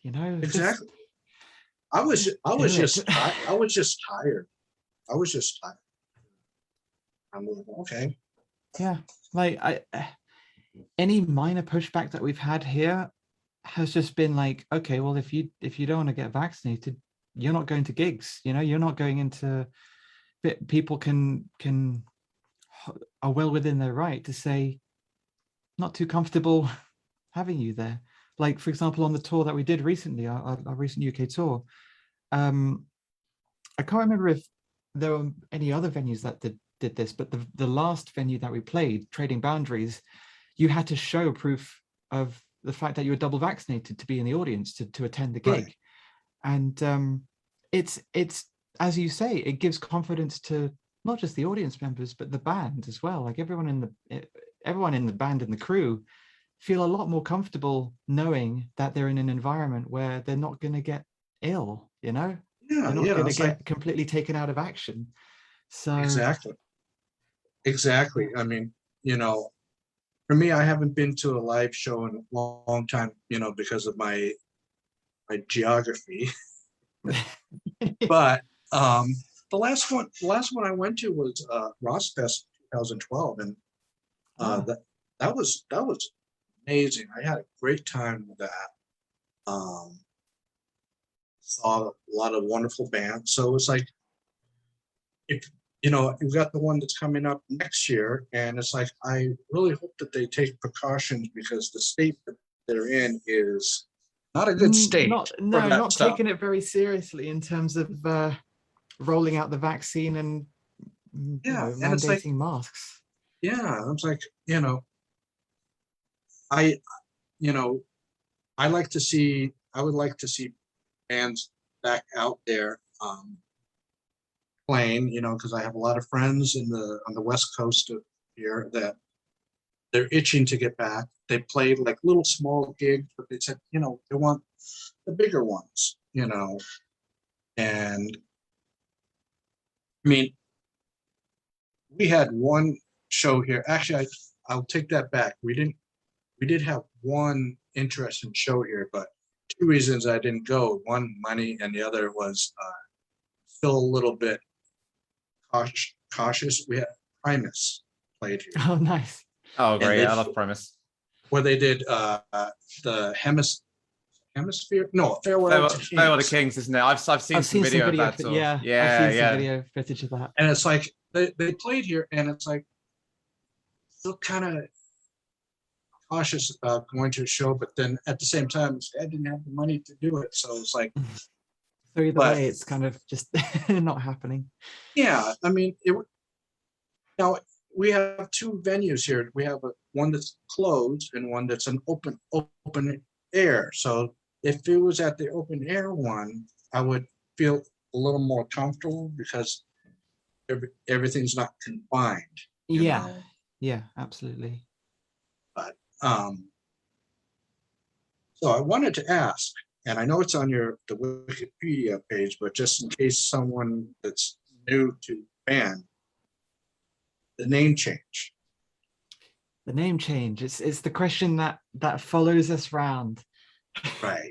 Exactly. I was just do it. I was just tired. I was just tired. I'm like, okay. Yeah, like any minor pushback that we've had here has just been like, okay, well, if you don't want to get vaccinated, you're not going to gigs. You're not going into. People are well within their right to say, not too comfortable having you there. Like, for example, on the tour that we did recently, our recent UK tour, I can't remember if there were any other venues that did this, but the last venue that we played, Trading Boundaries, you had to show proof of the fact that you were double vaccinated to be in the audience to attend the gig. Right. And it's as you say, it gives confidence to not just the audience members, but the band as well. Like everyone in the band and the crew feel a lot more comfortable knowing that they're in an environment where they're not going to get ill, Yeah, they're not yeah. going to It's get like completely taken out of action. So exactly. I mean, for me, I haven't been to a live show in a long time, because of my geography. But the last one I went to was Rossfest 2012, and that was amazing. I had a great time with that. Saw a lot of wonderful bands. So it's like, if we've got the one that's coming up next year, and it's like I really hope that they take precautions, because the state that they're in is not a good state for that not stuff. taking it very seriously in terms of rolling out the vaccine and Yeah, and it's like, mandating masks. yeah, it's like, I you know I would like to see bands back out there playing, because I have a lot of friends on the west coast of here that they're itching to get back. They played like little small gigs, but they said, they want the bigger ones, and I mean, we had one show here. Actually, I'll take that back. We did have one interesting show here, but two reasons I didn't go. One, money, and the other was still a little bit cautious. We had Primus played here. Oh, nice. Oh, great. I love Primus. Where they did the hemisphere. No, Farewell to Kings. Farewell to Kings, isn't it? I've seen some video of that. Yeah, I've seen some video footage of that. And it's like they played here, and it's like still kind of cautious about going to a show, but then at the same time, I didn't have the money to do it, so it's like. So either way, it's kind of just not happening. Yeah, I mean, now we have two venues here. We have one that's closed and one that's an open air. So if it was at the open air one, I would feel a little more comfortable, because everything's not confined. Yeah, absolutely. But so I wanted to ask, and I know it's on the Wikipedia page, but just in case someone that's new to band, the name change. The name change. It's the question that follows us round. Right.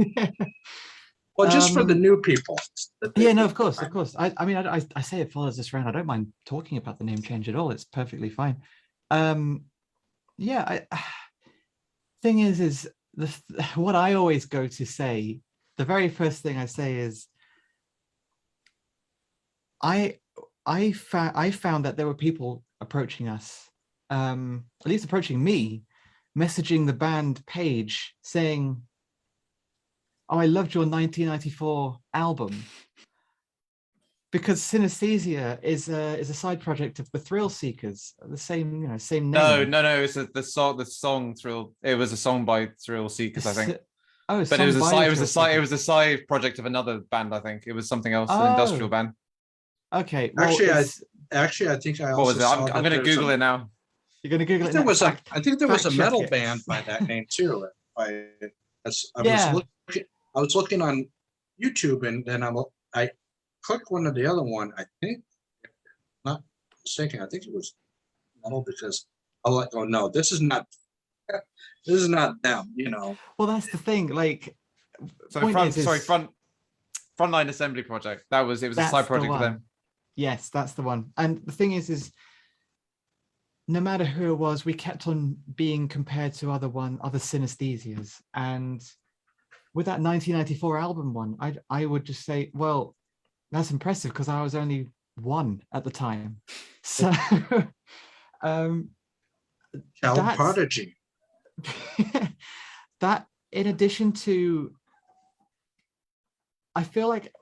Well, just for the new people. Yeah, no, of course. I mean, I say it follows us around. I don't mind talking about the name change at all. It's perfectly fine. Thing is what I always go to say. The very first thing I say is, I found that there were people approaching us, at least approaching me, messaging the band page saying, "Oh, I loved your 1994 album," because Synesthesia is a side project of the Thrill Seekers, the same name. No. It's the song Thrill. It was a song by Thrill Seekers, I think. Oh, but it was a side project of another band. I think it was something else, an industrial band. Okay. Well, actually, I think I also what was it? I'm going to Google it now. You're going to Google it. I think there was a metal band by that name too. I, as Yeah. I was looking on YouTube, and then I clicked one of the other one. I think, not mistaken, I think it was metal, because I'm like, oh no, this is not them, you know. Well, that's the thing. Like, So point is frontline assembly project. It was a that's side the project for one. them. Yes, that's the one. And the thing is no matter who it was, we kept on being compared to other synesthesias. And with that 1994 album one, I would just say, well, that's impressive because I was only one at the time. So Child that's prodigy. that, in addition to, I feel like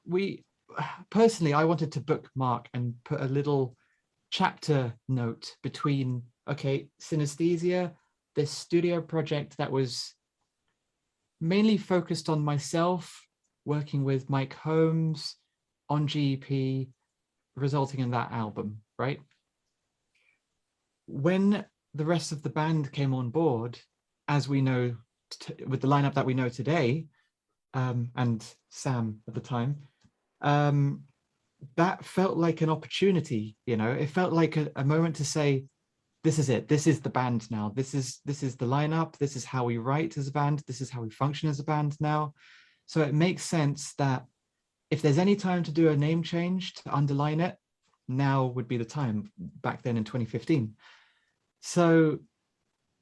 personally, I wanted to bookmark and put a little chapter note between, okay, synesthesia, this studio project that was mainly focused on myself, working with Mike Holmes on GEP, resulting in that album, right? When the rest of the band came on board, as we know, with the lineup that we know today, and Sam at the time, that felt like an opportunity, you know. It felt like a moment to say, this is it, this is the band now, this is the lineup, this is how we write as a band, this is how we function as a band now. So it makes sense that if there's any time to do a name change to underline it, now would be the time, back then in 2015. So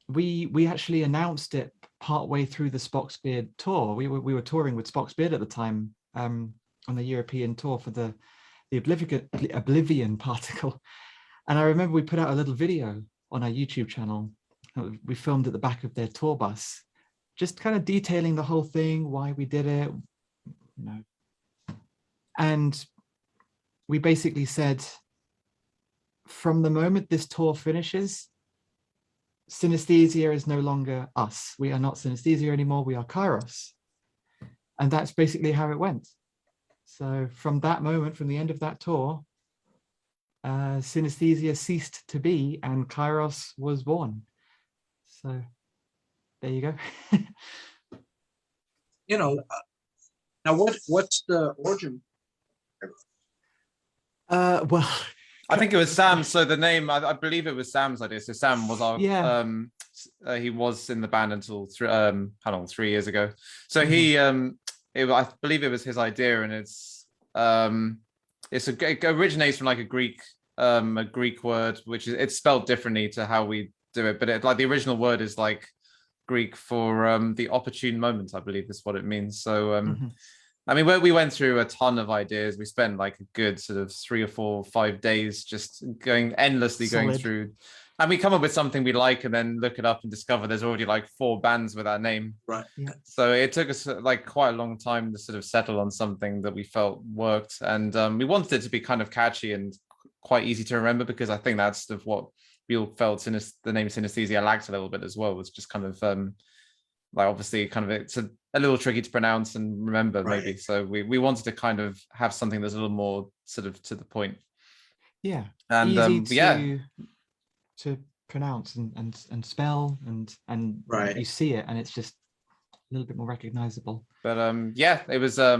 we actually announced it partway through the Spock's Beard tour. We were touring with Spock's Beard at the time, on the European tour for the Oblivion Particle. And I remember we put out a little video on our YouTube channel. We filmed at the back of their tour bus, just kind of detailing the whole thing, why we did it, you know. And we basically said, from the moment this tour finishes, synesthesia is no longer us. We are not synesthesia anymore, we are Kyros. And that's basically how it went. So from that moment, from the end of that tour, synesthesia ceased to be and Kyros was born. So there you go. You know, now what's the origin? Well, I think it was Sam. So the name, I believe it was Sam's idea. So Sam was our, yeah. He was in the band until 3 years ago. So he, I believe it was his idea, and it originates from like a Greek word, which is, it's spelled differently to how we do it, but like the original word is like Greek for the opportune moment, I believe is what it means. So I mean, we went through a ton of ideas. We spent like a good sort of 3 or 4 or 5 days just endlessly going through, and we come up with something we like and then look it up and discover there's already like 4 bands with that name. Right. Yeah. So it took us like quite a long time to sort of settle on something that we felt worked. And we wanted it to be kind of catchy and quite easy to remember, because I think that's sort of what we all felt the name synesthesia lacked a little bit as well, was just kind of like, obviously kind of, it's a little tricky to pronounce and remember, Right. maybe. So we wanted to kind of have something that's a little more sort of to the point. Yeah. And easy to pronounce and spell, and Right. you see it and it's just a little bit more recognizable. But yeah, it was I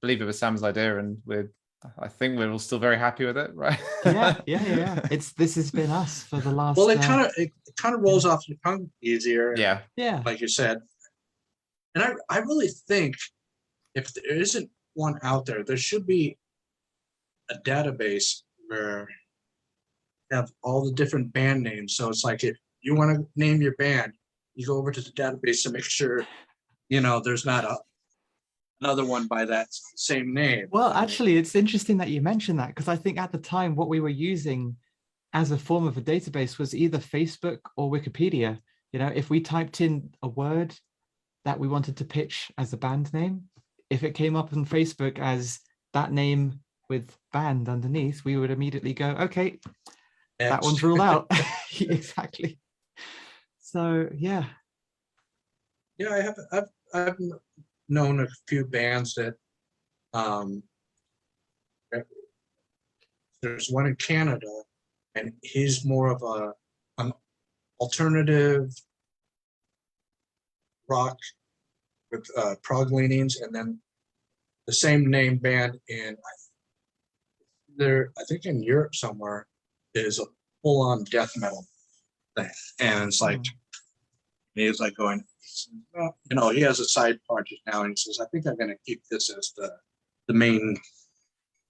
believe it was Sam's idea, and I think we're all still very happy with it, right? Yeah. This has been us for the last. Well, it kind of rolls off your tongue easier. Yeah. Like you said. And I really think if there isn't one out there, there should be a database where you have all the different band names. So it's like, if you want to name your band, you go over to the database to make sure, you know, there's not another one by that same name. Well, actually, it's interesting that you mentioned that, because I think at the time what we were using as a form of a database was either Facebook or Wikipedia. You know, if we typed in a word that we wanted to pitch as a band name, if it came up on Facebook as that name with band underneath, we would immediately go, okay, that one's ruled out. Exactly. So yeah. Yeah, I've known a few bands that there's one in Canada, and he's more of an alternative rock with prog leanings, and then the same name band in I think in Europe somewhere is a full-on death metal thing, and it's like he's like going, well, you know, he has a side project now, and he says, I think I'm going to keep this as the main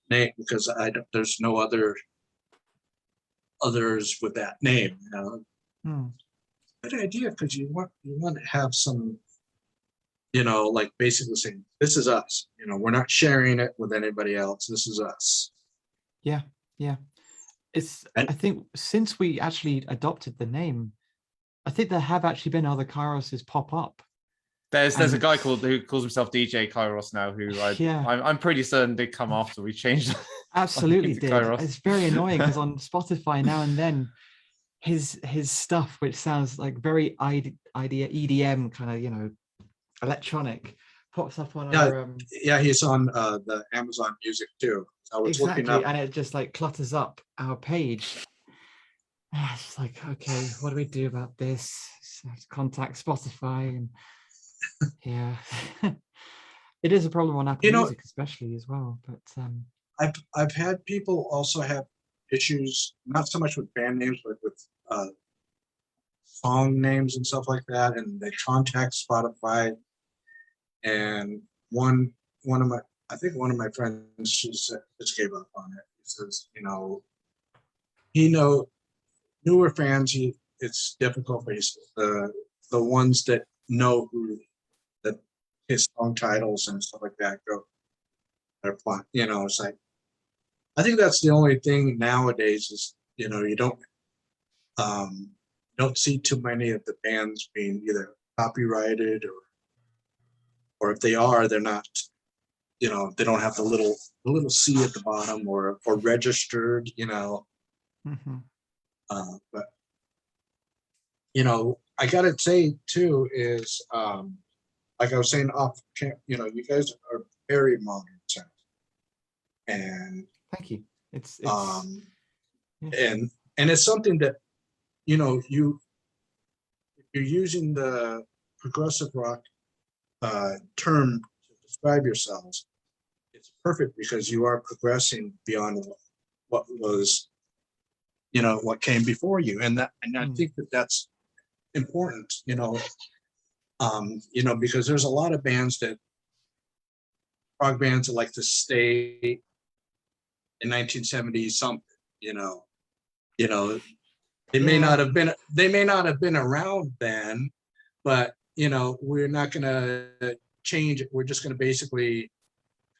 name because there's no others with that name, you know. Good idea, because you want to have some, you know, like basically saying this is us, you know, we're not sharing it with anybody else, this is us. Yeah, I think since we actually adopted the name, I think there have actually been other Kyroses pop up. There's a guy who calls himself DJ Kyros now, who I'm pretty certain did come after we changed. Absolutely did. Kyros. It's very annoying because on Spotify now and then his stuff, which sounds like very EDM kind of, you know, electronic, pops up on our he's on the Amazon Music too. I was exactly, looking up, and it just like clutters up our page. It's like, okay, what do we do about this? So I have to contact Spotify, and yeah, it is a problem on Apple Music especially as well. But I've had people also have issues, not so much with band names, but with song names and stuff like that, and they contact Spotify. And one of my friends just gave up on it. He says, you know, newer fans, it's difficult, but he says the ones that know that his song titles and stuff like that they're fine. You know, it's like, I think that's the only thing nowadays is, you know, you don't see too many of the bands being either copyrighted or if they are, they're not, you know, they don't have the little C at the bottom or registered, you know. But you know, I gotta say too is like I was saying you know, you guys are very modern sound, and thank you. It's and it's something that, you know, if you're using the progressive rock term to describe yourselves, it's perfect because you are progressing beyond what was, you know, what came before you, and I think that's important, you know, because there's a lot of rock bands that like to stay in 1970 something, you know, they may not have been around then, but you know, we're not going to change it. We're just going to basically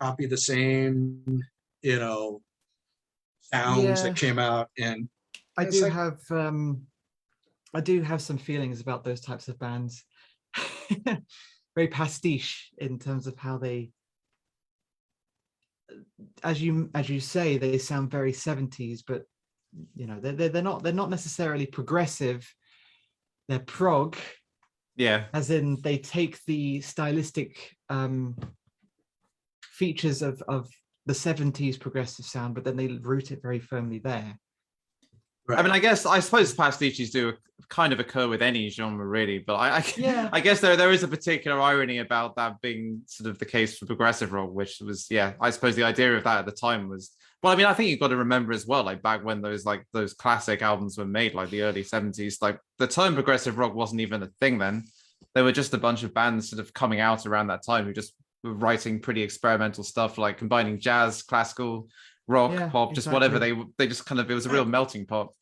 copy the same, you know, sounds that came out. And I do have some feelings about those types of bands. Very pastiche in terms of how they, as you say, they sound very 70s, but you know, they're not necessarily progressive. They're prog. Yeah, as in they take the stylistic features of the 70s progressive sound, but then they root it very firmly there. Right. I mean, I suppose pastiches do kind of occur with any genre, really. But I guess there is a particular irony about that being sort of the case for progressive rock, which was, I suppose the idea of that at the time was, well, I mean, I think you've got to remember as well, like back when those classic albums were made, like the early 70s, like the term progressive rock wasn't even a thing then. There were just a bunch of bands sort of coming out around that time who just were writing pretty experimental stuff, like combining jazz, classical, rock, pop, just whatever. They just kind of, it was a real melting pot.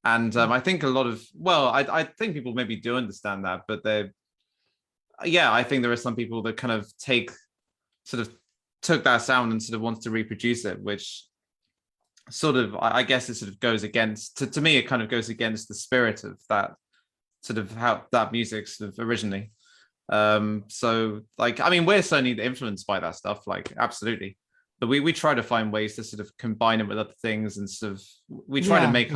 And I think I think people maybe do understand that, but I think there are some people that kind of took that sound and sort of wants to reproduce it, which sort of, I guess it sort of goes against, to me, it kind of goes against the spirit of that sort of how that music sort of originally. So like, I mean, we're certainly influenced by that stuff, like absolutely. But we try to find ways to sort of combine it with other things and sort of, we try to make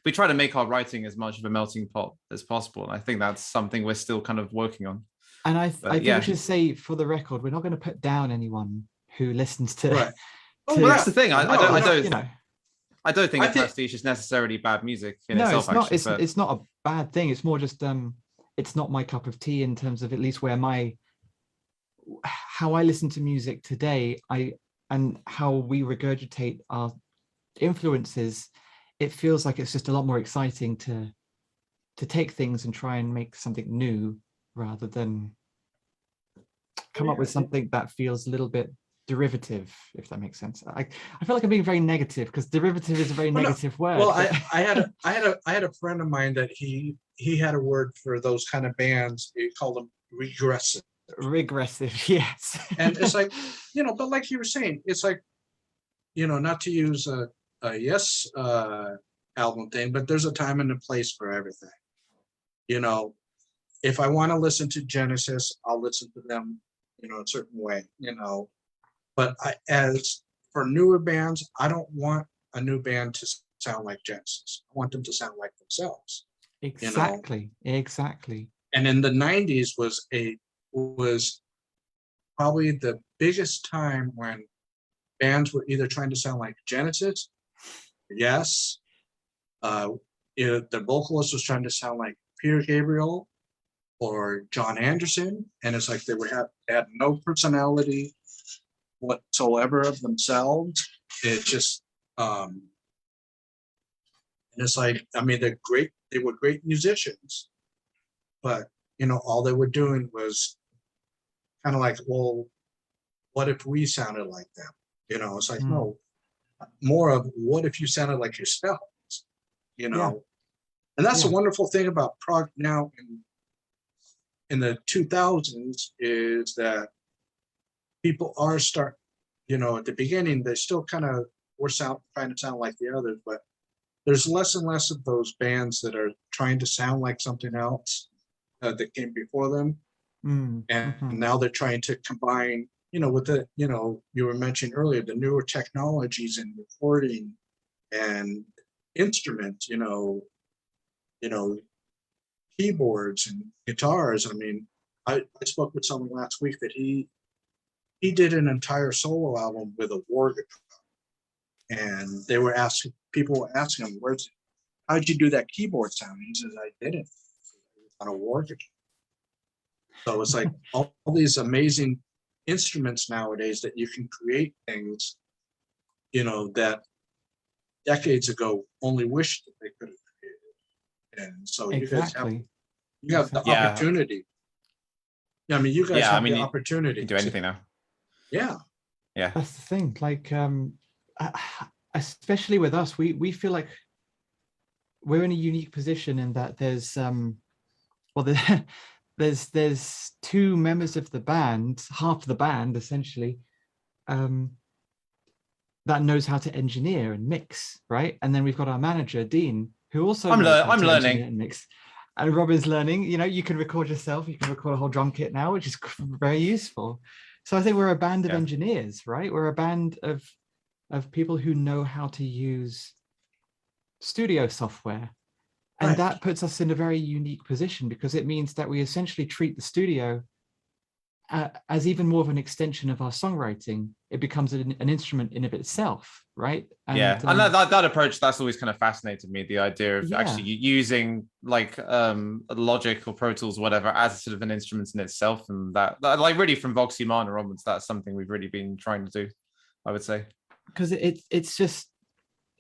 we try to make our writing as much of a melting pot as possible. And I think that's something we're still kind of working on. And I think we should say, for the record, we're not going to put down anyone who listens to. Right. Well, that's the thing. I don't you know. I don't think pastiche is necessarily bad music in itself. It's not. It's not a bad thing. It's more just it's not my cup of tea in terms of at least where how I listen to music today, and how we regurgitate our influences. It feels like it's just a lot more exciting to take things and try and make something new rather than come up with something that feels a little bit derivative, if that makes sense. I feel like I'm being very negative because derivative is a very negative word. Well, but- I had a friend of mine that he had a word for those kind of bands. He called them regressive. Regressive, yes. And it's like, but like you were saying, it's like, not to use a Yes album thing, but there's a time and a place for everything. If I want to listen to Genesis, I'll listen to them, a certain way, But as for newer bands, I don't want a new band to sound like Genesis. I want them to sound like themselves. Exactly. And in the 90s was probably the biggest time when bands were either trying to sound like Genesis, Yes, the vocalist was trying to sound like Peter Gabriel or John Anderson, and it's like they had no personality whatsoever of themselves. It just and it's like, I mean, they were great musicians, but all they were doing was kind of like, well, what if we sounded like them? It's like, no, more of what if you sounded like yourselves, Yeah. And that's the Yeah. wonderful thing about prog now in the 2000s is that people are at the beginning, they still kind of were trying to sound like the others, but there's less and less of those bands that are trying to sound like something else that came before them. And now they're trying to combine, with the, you were mentioning earlier, the newer technologies in recording and instruments, keyboards and guitars. I mean, I spoke with someone last week that he did an entire solo album with a war guitar, and people were asking him, how'd you do that keyboard sound? He says, I did it on a war guitar. So it's like all these amazing instruments nowadays that you can create things, that decades ago only wished that they could have created. And so Exactly. you have the Yeah. opportunity. I mean, you guys have the you opportunity. can do anything now. Yeah. Yeah. That's the thing. Like, especially with us, we feel like we're in a unique position in that there's there's two members of the band, half the band essentially, that knows how to engineer and mix, right? And then we've got our manager Dean, who also I'm knows how to learning. engineer and mix. And Robin's learning. You can record yourself. You can record a whole drum kit now, which is very useful. So I think we're a band of engineers, right? We're a band of people who know how to use studio software. And that puts us in a very unique position because it means that we essentially treat the studio as even more of an extension of our songwriting. It becomes an instrument in of itself, right? And that approach, that's always kind of fascinated me, the idea of actually using like Logic or Pro Tools, whatever, as sort of an instrument in itself. And that like really from Vox Humana onwards, that's something we've really been trying to do, I would say. Because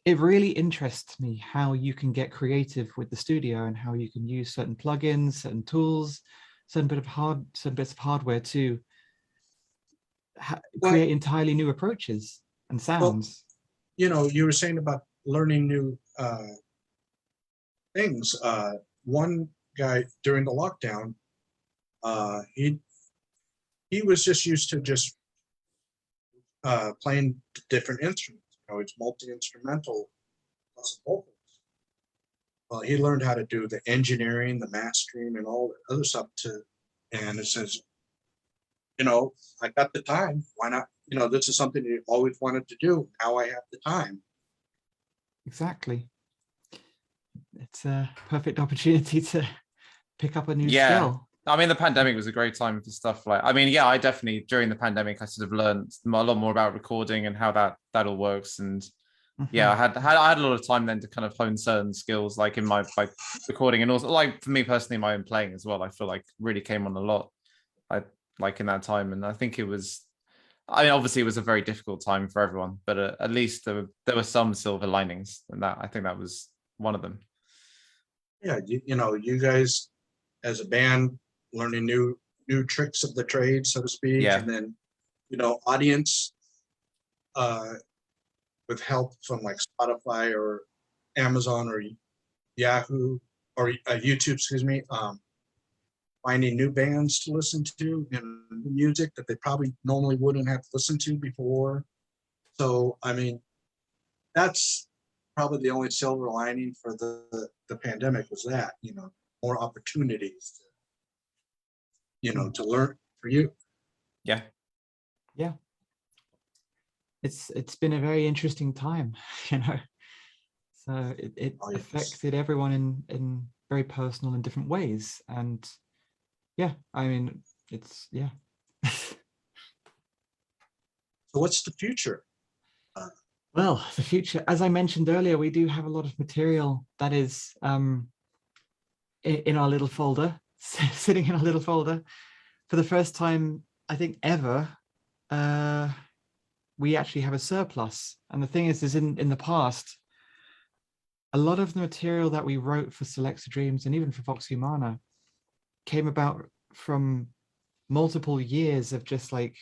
it really interests me how you can get creative with the studio and how you can use certain plugins, certain tools, certain bits of hardware to create entirely new approaches and sounds. Well, you were saying about learning new things. One guy during the lockdown, he was just used to just playing different instruments. It's multi-instrumental plus vocals. Well, he learned how to do the engineering, the mastering, and all the other stuff and it says, I got the time. Why not? This is something you always wanted to do. Now I have the time. Exactly. It's a perfect opportunity to pick up a new skill. I mean, the pandemic was a great time for stuff like, I definitely, during the pandemic, I sort of learned a lot more about recording and how that all works. And yeah, Mhm. I had a lot of time then to kind of hone certain skills, like in my like recording, and also like for me personally, my own playing as well. I feel like really came on a lot. I like in that time, and I think it was. I mean, obviously, it was a very difficult time for everyone, but at least there were some silver linings, and that I think that was one of them. Yeah, you know, you guys as a band learning new tricks of the trade, so to speak, Yeah, and then audience uh, with help from like Spotify or Amazon or Yahoo or YouTube, excuse me, finding new bands to listen to and music that they probably normally wouldn't have listened to before. So, I mean, that's probably the only silver lining for the pandemic was that, more opportunities, to learn for you. yeah, Yeah, it's been a very interesting time, you know. So it Oh, yes. affected everyone in very personal and different ways. And yeah, I mean, it's yeah. So what's the future? Well, the future, as I mentioned earlier, we do have a lot of material that is in our little folder, sitting in our little folder. For the first time, I think ever, uh, we actually have a surplus. And the thing is in the past, a lot of the material that we wrote for Selecta Dreams and even for Vox Humana came about from multiple years of just like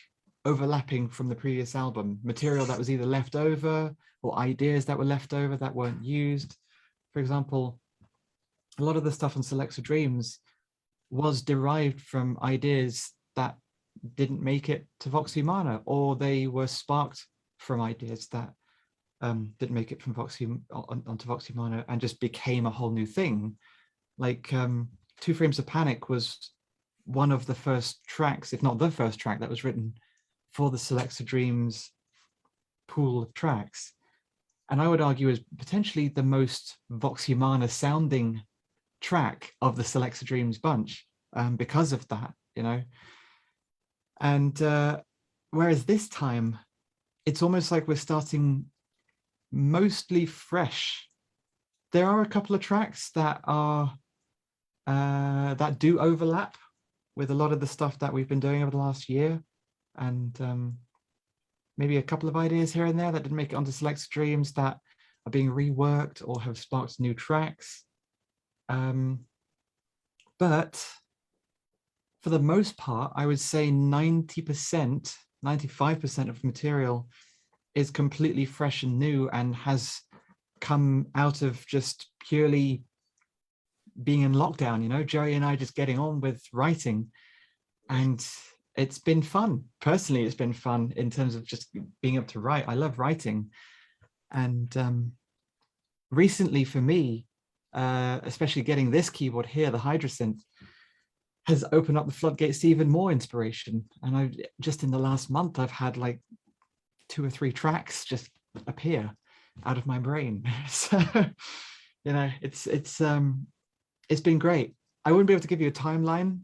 overlapping from the previous album, material that was either left over or ideas that were left over that weren't used. For example, a lot of the stuff on Selecta Dreams was derived from ideas that didn't make it to Vox Humana, or they were sparked from ideas that didn't make it from onto Vox Humana and just became a whole new thing. Like Two Frames of Panic was one of the first tracks, if not the first track, that was written for the Selecta Dreams pool of tracks. And I would argue is potentially the most Vox Humana sounding track of the Selecta Dreams bunch because of that, you know. And whereas this time, it's almost like we're starting mostly fresh. There are a couple of tracks that are that do overlap with a lot of the stuff that we've been doing over the last year, and maybe a couple of ideas here and there that didn't make it onto Selecta Dreams that are being reworked or have sparked new tracks. But for the most part, I would say 90%, 95% of material is completely fresh and new and has come out of just purely being in lockdown, you know, Jerry and I just getting on with writing. And it's been fun. Personally, it's been fun in terms of just being able to write. I love writing. And recently for me, especially getting this keyboard here, the Hydrasynth, has opened up the floodgates to even more inspiration. And I just in the last month, I've had like 2 or 3 tracks just appear out of my brain. So, you know, it's been great. I wouldn't be able to give you a timeline,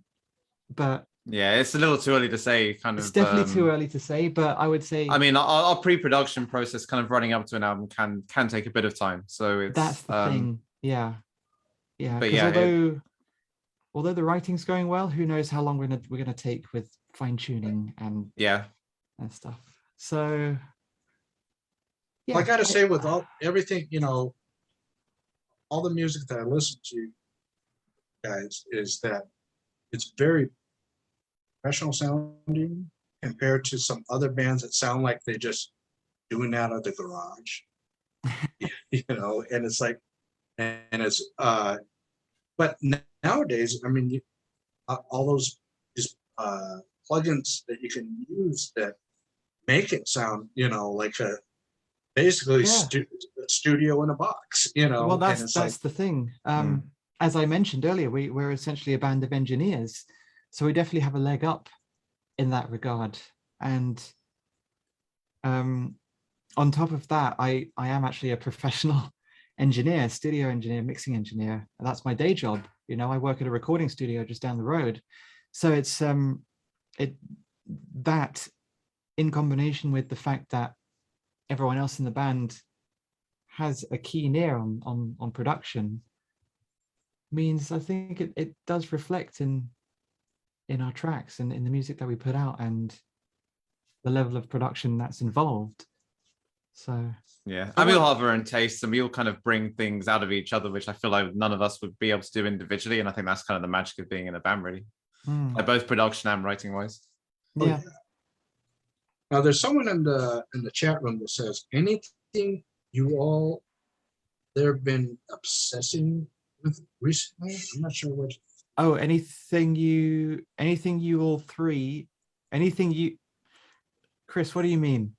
but yeah. It's a little too early to say. Kind it's of. definitely too early to say. But I would say I mean, our pre-production process, kind of running up to an album, can take a bit of time. So that's it's. the thing. Yeah, yeah. But Because yeah, although the writing's going well, who knows how long we're gonna take with fine tuning yeah, and stuff. So Well, yeah, I got to say, with everything, all the music that I listen to, guys, is that it's very professional sounding compared to some other bands that sound like they just doing out of the garage, and it's like, and it's, but nowadays, I mean, all those just plugins that you can use that make it sound, like a basically yeah. studio in a box, Well, and that's it's like, that's the thing. mm, As I mentioned earlier, we're essentially a band of engineers, so we definitely have a leg up in that regard. And on top of that, I am actually a professional engineer, studio engineer, mixing engineer, and that's my day job. You know, I work at a recording studio just down the road, so it that in combination with the fact that everyone else in the band has a keen ear on production means I think it does reflect in our tracks and in the music that we put out and the level of production that's involved. So yeah, and we all have our own tastes, and we all kind of bring things out of each other, which I feel like none of us would be able to do individually. And I think that's kind of the magic of being in a band, really, like both production and writing wise. Oh, yeah. Now there's someone in the chat room that says, anything you all there been obsessing with recently? I'm not sure what. Oh, anything you all three, Chris, what do you mean?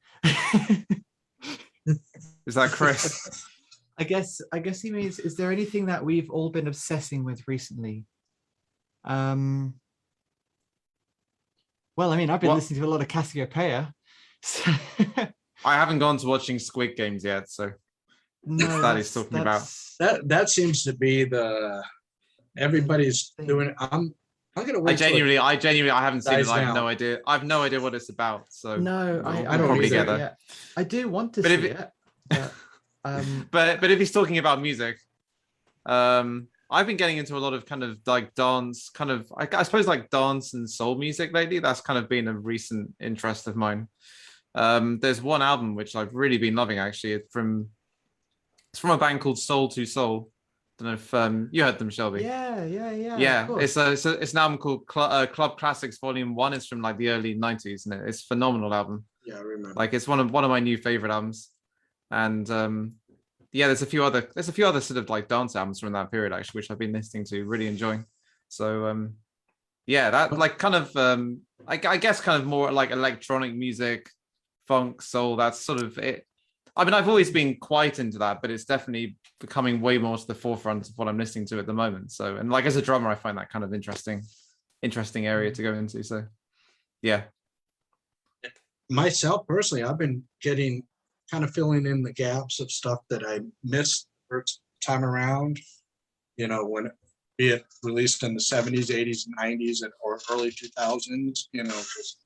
Is that Chris? I guess he means, is there anything that we've all been obsessing with recently? Well, I mean, I've been listening to a lot of Cassiopeia. So I haven't gone to watching Squid Games yet, so no, that he's talking about. That seems to be everybody's doing it. I'm gonna wait. I genuinely I haven't seen it. I have down. no idea. I have no idea what it's about. So no, I don't probably either. get that. I do want to see it. But if he's talking about music, I've been getting into a lot of kind of like dance, kind of I suppose like dance and soul music lately. That's kind of been a recent interest of mine. There's one album which I've really been loving actually. It's from a band called Soul to Soul. I don't know if you heard them, Shelby. Yeah. It's an album called Club Classics Volume 1. It's from like the early 90s, and it's a phenomenal album. Yeah, I remember. Like it's one of my new favorite albums. And there's a few other sort of like dance albums from that period actually, which I've been listening to, really enjoying. So that like kind of I guess kind of more like electronic music, funk, soul, that's sort of it. I mean, I've always been quite into that, but it's definitely becoming way more to the forefront of what I'm listening to at the moment. So, and like as a drummer, I find that kind of interesting area to go into. So yeah. Myself personally, I've been kind of filling in the gaps of stuff that I missed first time around, when be it released in the 70s, 80s, 90s, or early 2000s, because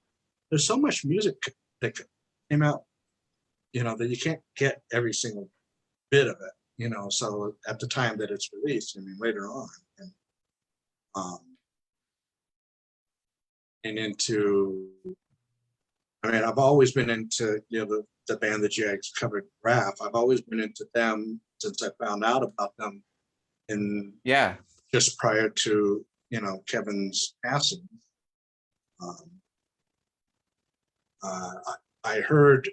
there's so much music that came out, that you can't get every single bit of it, so at the time that it's released, I mean, later on. And into, I mean, I've always been into, the band that you guys covered, Raph. I've always been into them since I found out about them just prior to, Kevin's passing. I heard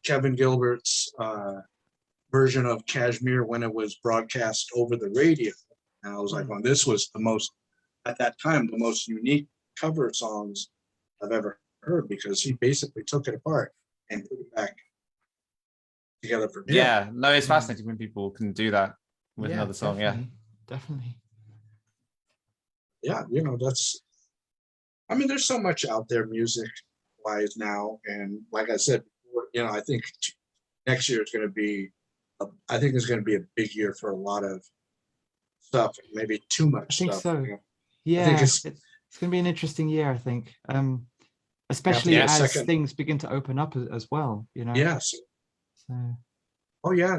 Kevin Gilbert's version of Kashmir when it was broadcast over the radio. And I was like, well, this was at that time, the most unique cover songs I've ever heard, because he basically took it apart and put it back together for me. Yeah, no, it's fascinating when people can do that with another song. Definitely. Yeah, I mean, there's so much out there music wise now. And like I said before, I think next year is going to be, I think it's going to be a big year for a lot of stuff, maybe too much stuff. I think so. Yeah, I think it's going to be an interesting year, I think. Especially as things begin to open up as well, Yes. So. Oh yeah,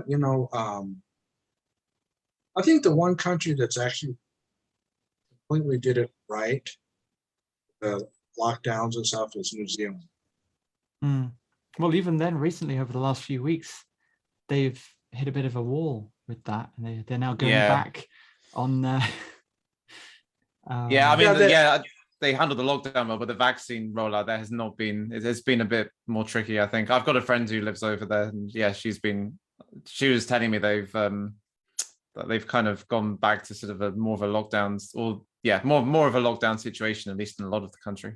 I think the one country that's actually completely did it right, the lockdowns and stuff, is New Zealand. Well, even then, recently over the last few weeks, they've hit a bit of a wall with that, and they're now going back on. I mean, they handled the lockdown well, but the vaccine rollout there has not been. It's been a bit more tricky, I think. I've got a friend who lives over there, and she was telling me that they've kind of gone back to sort of more of a lockdowns, or more of a lockdown situation, at least in a lot of the country.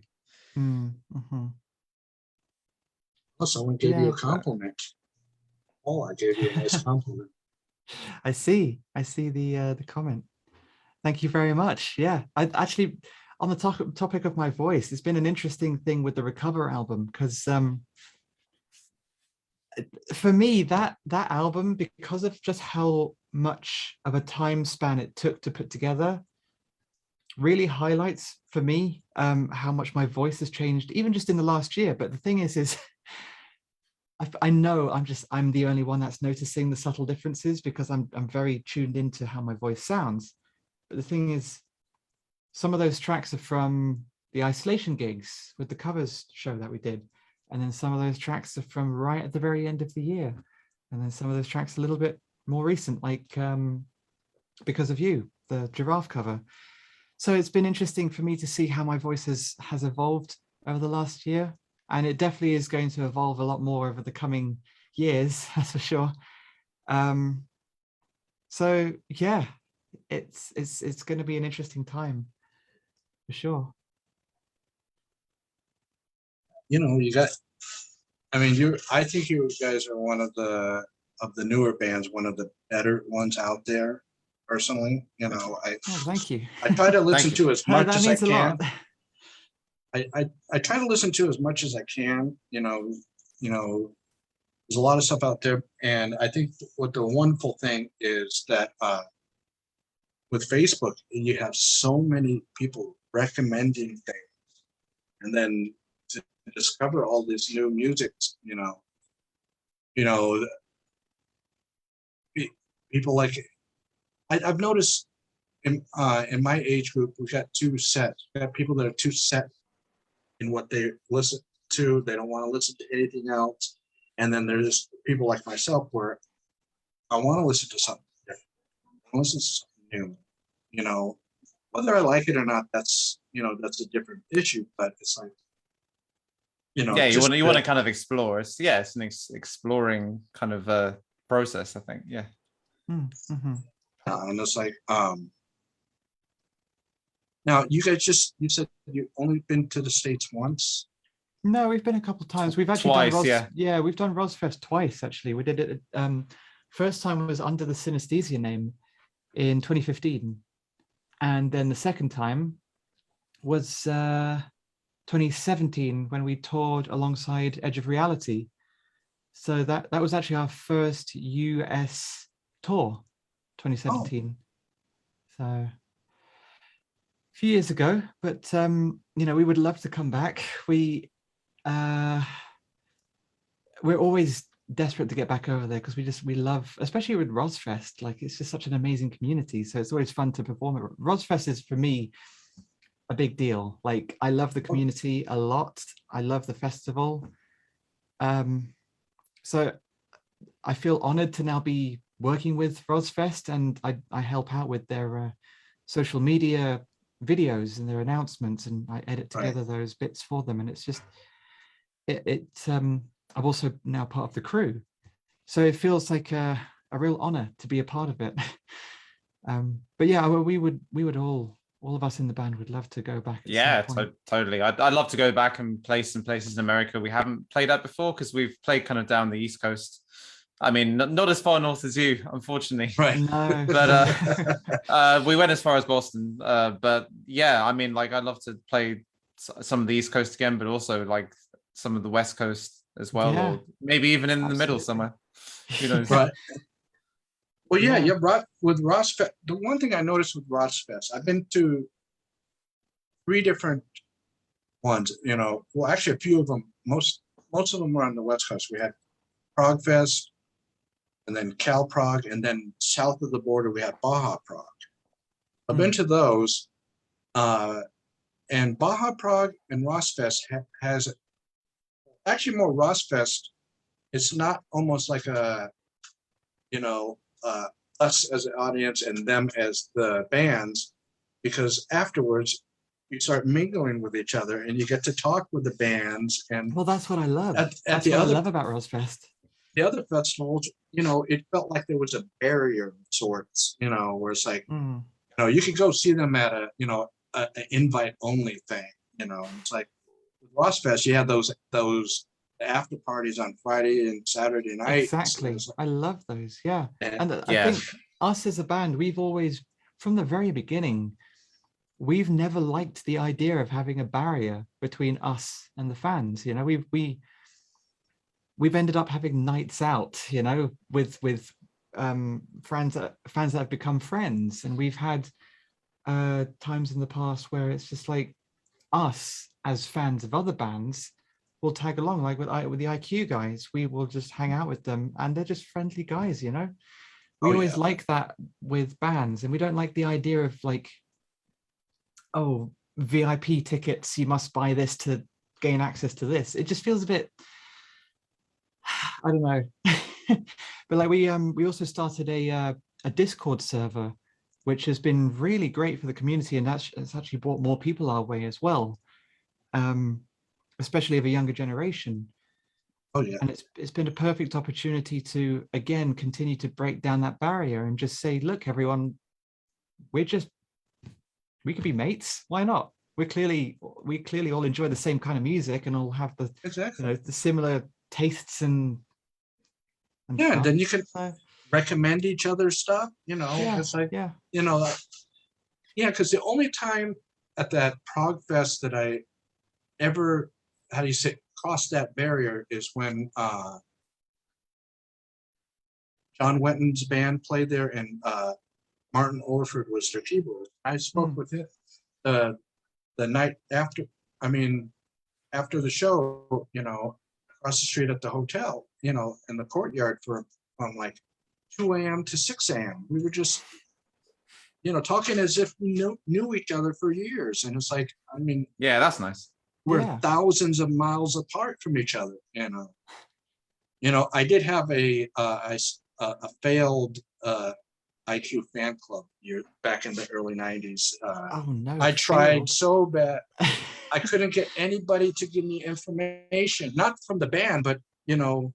Oh, someone gave you a compliment. Oh, I gave you a nice compliment. I see the comment. Thank you very much. Yeah, I actually, on the topic of my voice, it's been an interesting thing with the Recover album, because for me, that album, because of just how much of a time span it took to put together, really highlights for me how much my voice has changed, even just in the last year. But the thing is I know I'm the only one that's noticing the subtle differences because I'm very tuned into how my voice sounds. But the thing is, some of those tracks are from the isolation gigs with the covers show that we did. And then some of those tracks are from right at the very end of the year. And then some of those tracks a little bit more recent, like Because of You, the giraffe cover. So it's been interesting for me to see how my voice has evolved over the last year. And it definitely is going to evolve a lot more over the coming years, that's for sure. So yeah, it's going to be an interesting time for sure. You got, I mean, I think you guys are one of the newer bands, one of the better ones out there. Personally, Oh, thank you. I try to listen to as much That as I means a can. lot. I try to listen to as much as I can. There's a lot of stuff out there, and I think what the wonderful thing is that with Facebook, you have so many people recommending things, and then to discover all this new music, people like I've noticed in my age group, we've got two sets. We got people that are too set in what they listen to. They don't want to listen to anything else. And then there's people like myself where I want to listen to something different. I want to listen to something new. Whether I like it or not, that's a different issue. But it's like, Yeah, you just want to kind of explore. It's an exploring kind of process, I think. Yeah. Mm-hmm. And it's like, now you guys you said you've only been to the States once. No, we've been a couple of times. We've actually Twice, done yeah. We've done Rosfest twice actually. We did it. First time was under the Synesthesia name in 2015, and then the second time was 2017 when we toured alongside Edge of Reality. So that was actually our first US tour, 2017. So a few years ago, but we would love to come back. We're always desperate to get back over there because we love, especially with Rosfest, like it's just such an amazing community. So it's always fun to perform it. Rosfest is for me a big deal. Like I love the community a lot. I love the festival. So I feel honored to now be working with Rosfest, and I help out with their social media videos and their announcements, and I edit together those bits for them. And it's just I'm also now part of the crew, so it feels like a real honor to be a part of it. But yeah, we would all of us in the band would love to go back. Yeah, totally. I'd love to go back and play some places in America we haven't played at before, because we've played kind of down the East Coast. I mean, not as far north as you, unfortunately. Right. No. But we went as far as Boston. But yeah, I mean, like I'd love to play some of the East Coast again, but also like some of the West Coast as well, Yeah. or maybe even in the middle somewhere. You know. Right. Well, yeah, with Rosfest, the one thing I noticed with Rosfest, I've been to 3 different ones, well, actually a few of them, most of them were on the West Coast. We had Prague Fest, and then Cal Prague, and then south of the border, we had Baja Prague. I've been to those, and Baja Prague and Rosfest has actually more Rosfest. It's not almost like a, us as an audience and them as the bands, because afterwards you start mingling with each other and you get to talk with the bands. And well, that's what I love. That's what I love about Rosfest. The other festivals, it felt like there was a barrier of sorts, where it's like, you could go see them at an invite only thing, it's like with Rosfest, you have those after parties on Friday and Saturday night. Exactly. Like, I love those. Yeah. And I yeah. think us as a band, we've always, from the very beginning, we've never liked the idea of having a barrier between us and the fans. We've ended up having nights out, with fans that have become friends, and we've had times in the past where it's just like us as fans of other bands will tag along, like with the IQ guys. We will just hang out with them, and they're just friendly guys, you know. We Oh, always yeah. like that with bands, and we don't like the idea of like, oh, VIP tickets, you must buy this to gain access to this. It just feels a bit, I don't know. But like we also started a Discord server, which has been really great for the community, and that's it's actually brought more people our way as well, um, especially of a younger generation. Oh, yeah. And it's been a perfect opportunity to again continue to break down that barrier and just say, look, everyone, we could be mates. Why not? We clearly all enjoy the same kind of music and all have the Exactly. the similar tastes and Yeah, and stuff. then you can So, recommend each other's stuff, yeah, it's like, yeah. yeah, because the only time at that Prague Fest that I ever, how do you say, crossed that barrier is when John Wenton's band played there, and Martin Orford was their keyboard. I spoke Mm, with him the night after, I mean, after the show, across the street at the hotel, in the courtyard from like 2 a.m. to 6 a.m. We were just, talking as if we knew each other for years. And it's like, I mean, Yeah, that's nice. we're yeah. thousands of miles apart from each other. I did have a failed IQ fan club back in the early 90s. Oh no, I tried failed. so bad. I couldn't get anybody to give me information, not from the band, but no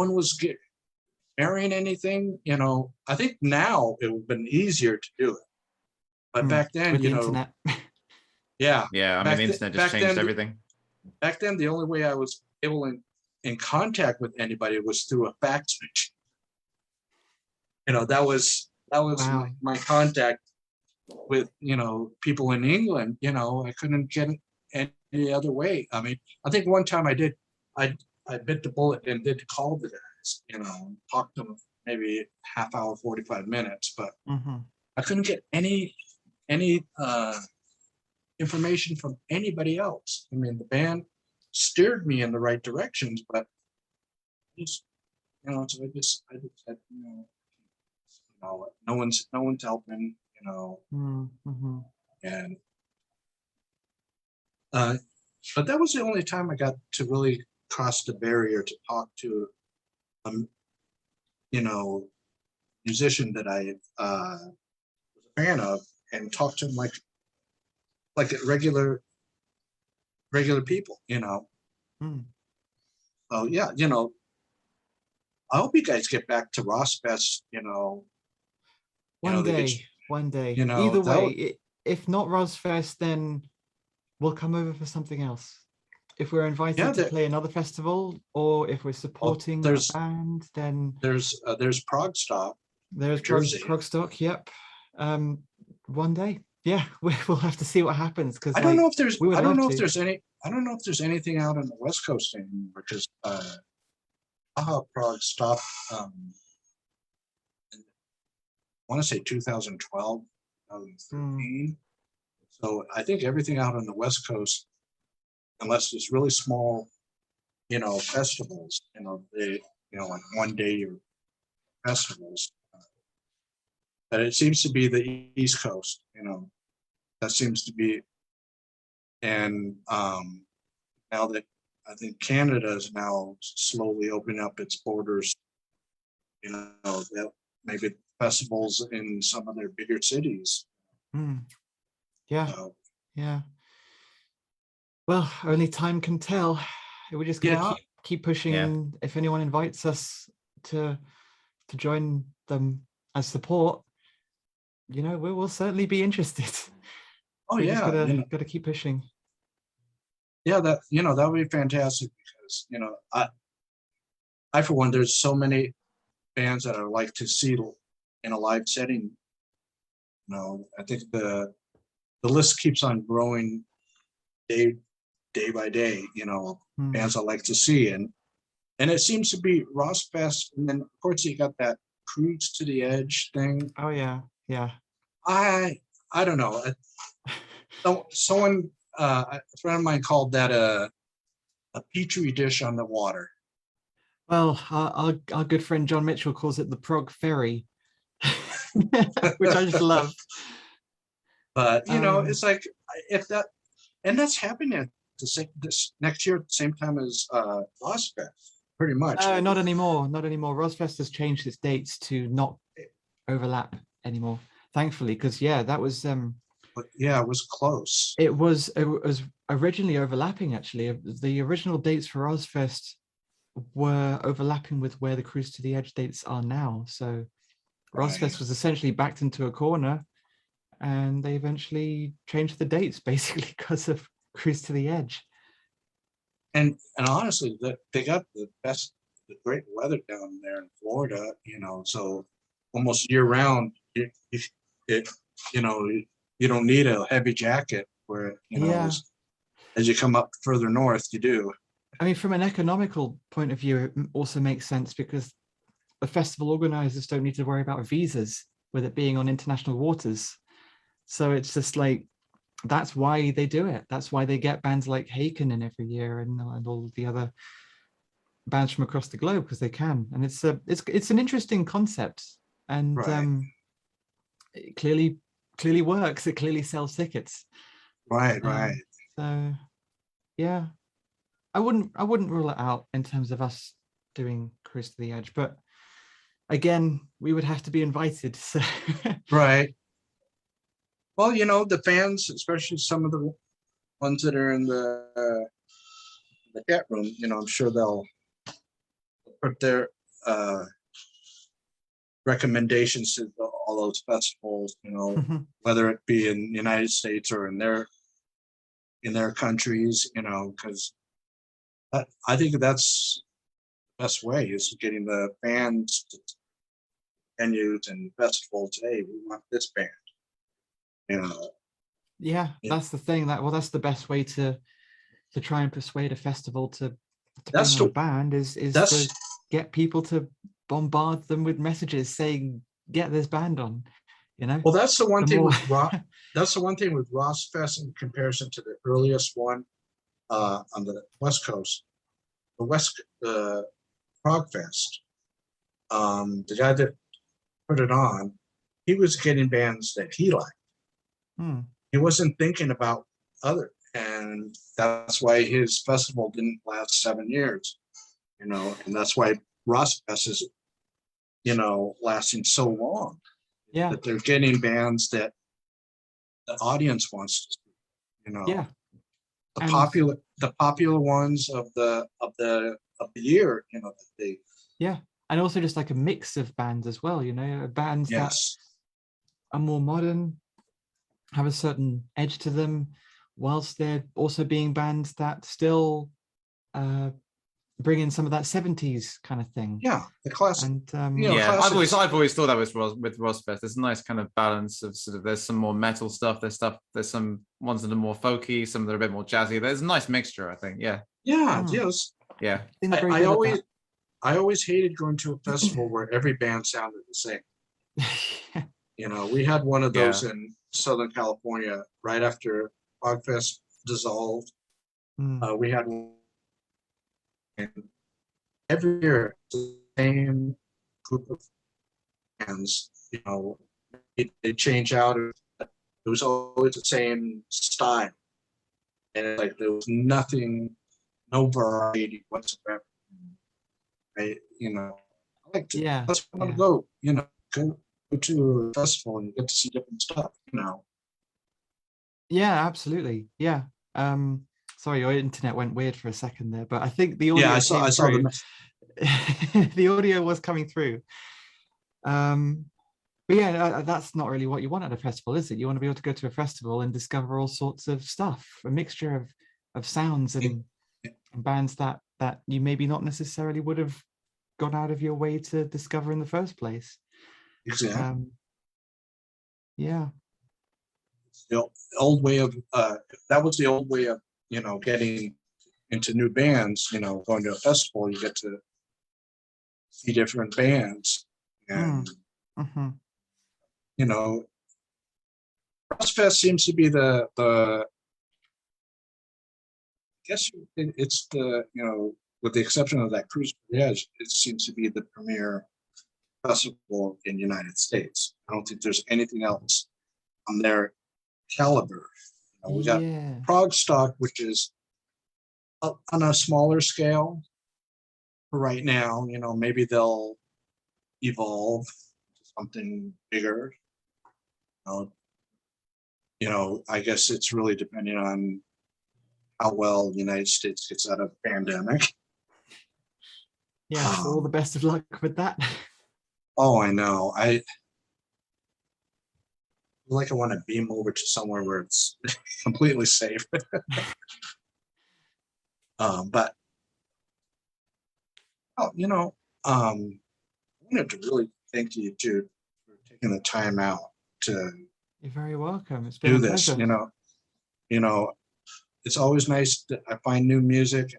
one was sharing anything. I think now it would have been easier to do it, but back then, With the internet. yeah, Yeah, I mean, the internet just changed everything. Back then, the only way I was able in contact with anybody was through a fax machine. That was Wow. my contact with people in England. I couldn't get any other way. I mean, I think one time I bit the bullet and did call the guys, talked to them maybe half hour, 45 minutes, but Mhm. I couldn't get any information from anybody else. I mean, the band steered me in the right directions, but just, so I just said, no one's helping, Mhm. and but that was the only time I got to really cross the barrier to talk to musician that I was a fan of, and talk to them like regular people. Mm. So yeah, I hope you guys get back to Ross Fest. One They get, day, one day. Either way, if not Rosfest, then we'll come over for something else. If we're invited to play another festival, or if we're supporting a band, then there's Prague Stop. There's Jersey. Progstock. Yep. One day, yeah, we'll have to see what happens, because I don't know if there's anything out on the West Coast anymore, because Prague stopped. I want to say 2012, 2013. So I think everything out on the West Coast, unless it's really small, festivals, they, like 1 day or festivals. But it seems to be the East Coast, that seems to be, and now that I think Canada is now slowly opening up its borders, that maybe festivals in some of their bigger cities. Yeah, yeah. Well, only time can tell. We just gotta keep pushing. Yeah. And if anyone invites us to join them as support, we will certainly be interested. Oh, we yeah, just gotta keep pushing. Yeah, that would be fantastic, because I for one, there's so many bands that I would like to see in a live setting. I think the list keeps on growing day by day. Bands I like to see, and it seems to be Ross Fest, and then of course you got that Cruise to the Edge thing. Oh yeah, yeah. I don't know. Someone a friend of mine called that a petri dish on the water. Well, our good friend John Mitchell calls it the Prog Ferry, which I just love. But Um, it's like if that, and that's happening at this next year at the same time as Ozfest, pretty much. No, not anymore. Not anymore. Rosfest has changed its dates to not overlap anymore, thankfully, because yeah, that was But yeah, it was close. it was originally overlapping actually. The original dates for Ozfest were overlapping with where the Cruise to the Edge dates are now. So Right. Rosfest was essentially backed into a corner, and they eventually changed the dates basically because of Cruise to the Edge. And honestly, they got the great weather down there in Florida, so almost year round, it you don't need a heavy jacket where, Yeah. as you come up further north, you do. I mean, from an economical point of view, it also makes sense because the festival organizers don't need to worry about visas with it being on international waters. So it's just like, that's why they do it. That's why they get bands like Haken in every year and all the other bands from across the globe, because they can. And it's an interesting concept, and Right. it clearly works. It clearly sells tickets. Right. Right. So yeah, I wouldn't rule it out in terms of us doing Cruise to the Edge, but again, we would have to be invited. So Right. Well, the fans, especially some of the ones that are in the chat room, I'm sure they'll put their recommendations to all those festivals, whether it be in the United States or in their countries, because I think that's the best way is getting the fans to venues and festivals. Hey, we want this band. yeah, that's the thing. That's the best way to try and persuade a festival to bring on a band is to get people to bombard them with messages saying, get this band on, Well, that's the one thing with that's the one thing with Rosfest in comparison to the earliest one on the West Coast, the Prog Fest. The guy that put it on, he was getting bands that he liked. He wasn't thinking about other, and that's why his festival didn't last 7 years, and that's why Rosfest is, lasting so long. Yeah, that they're getting bands that the audience wants to see, yeah, the popular ones of the year, that they. Yeah, and also just like a mix of bands as well, bands that are more modern, have a certain edge to them, whilst they're also being bands that still bring in some of that 70s kind of thing. Yeah, the classic. And yeah, I've always thought that with Rosfest. There's a nice kind of balance of sort of, there's some more metal stuff, there's some ones that are more folky, some that are a bit more jazzy. There's a nice mixture, I think. Yeah. Yes. Yeah. I always hated going to a festival where every band sounded the same. We had one of those in Southern California right after Fogfest dissolved. We had one, and every year the same group of bands, they change out. It was always the same style, and like there was no variety whatsoever. I like to. Yeah, Let's want to go. Go to a festival and get to see different stuff. Yeah, absolutely. Yeah. Sorry, your internet went weird for a second there, but I think the audio. Yeah, I saw the audio was coming through. But yeah, that's not really what you want at a festival, is it? You want to be able to go to a festival and discover all sorts of stuff, a mixture of sounds and bands that you maybe not necessarily would have gone out of your way to discover in the first place. Exactly. Yeah. The old way of that was the old way of getting into new bands. Going to a festival, you get to see different bands, and Rosfest seems to be the guess it's the, with the exception of that Cruise for the Edge, it seems to be the premier festival in the United States. I don't think there's anything else on their caliber. We got Yeah. Prague Stock, which is on a smaller scale for right now. Maybe they'll evolve to something bigger. I guess it's really depending on how well the United States gets out of the pandemic. Yes, all the best of luck with that. Oh, I know. I feel like I want to beam over to somewhere where it's completely safe. But I wanted to really thank you too for taking the time out to You're very welcome. It's been do a this. pleasure. It's always nice that I find new music,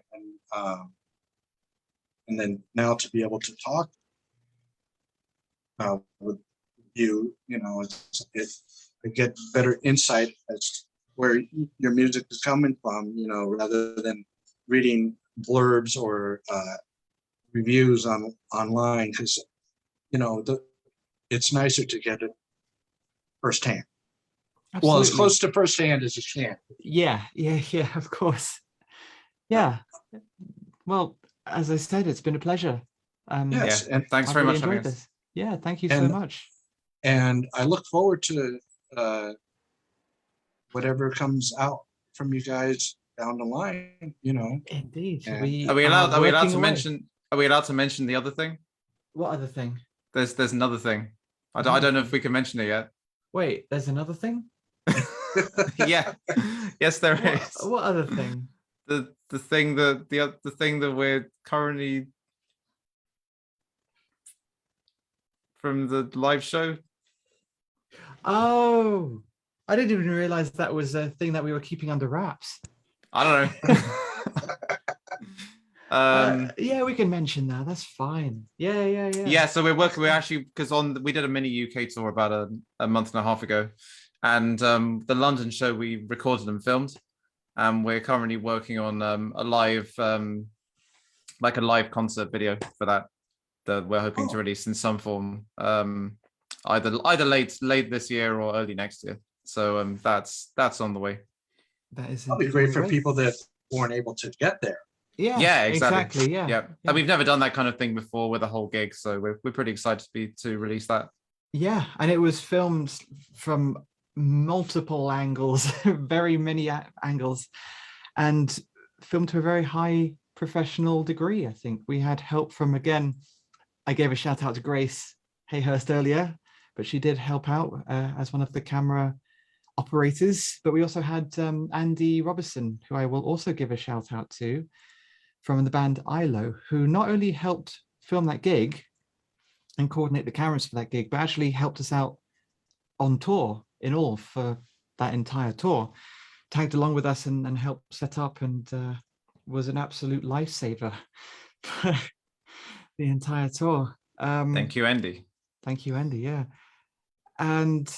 and then now to be able to talk with you, I get better insight as to where your music is coming from, rather than reading blurbs or reviews online, because it's nicer to get it firsthand. Well, as Absolutely. close to firsthand as you can. Yeah, of course. Yeah. Well, as I said, it's been a pleasure. Yes, Yeah, and thanks I've very really much for having enjoyed us. this. Yeah, thank you so And- much. and I look forward to whatever comes out from you guys down the line. Indeed. And- We Are we allowed working to away. mention? Are we allowed to mention the other thing? What other thing? There's another thing. I Another don't know if thing. we can mention it yet. Wait, there's another thing? Yeah. Yes, there What, is. what other thing? The thing that we're currently from the live show. Oh, I didn't even realize that was a thing that we were keeping under wraps. I don't know. Yeah, we can mention that. That's fine. Yeah. Yeah, so we're That's working. We're fine. actually, because we did a mini UK tour about a month and a half ago, and the London show we recorded and filmed. We're currently working on a live like a live concert video for that we're hoping to release in some form, either late this year or early next year. So that's on the way. That is That'll be great for people that weren't able to get there. Yeah, exactly. Yeah. And we've never done that kind of thing before with a whole gig, so we're pretty excited to release that. Yeah, and it was filmed from multiple angles, very many angles, and filmed to a very high professional degree. I think we had help from, again, I gave a shout out to Grace Hayhurst earlier, but she did help out as one of the camera operators. But we also had Andy Robertson, who I will also give a shout out to, from the band ILO, who not only helped film that gig and coordinate the cameras for that gig, but actually helped us out on tour in all for that entire tour, tagged along with us and helped set up, and was an absolute lifesaver for the entire tour. Thank you, Andy. Thank you, Andy. Yeah. And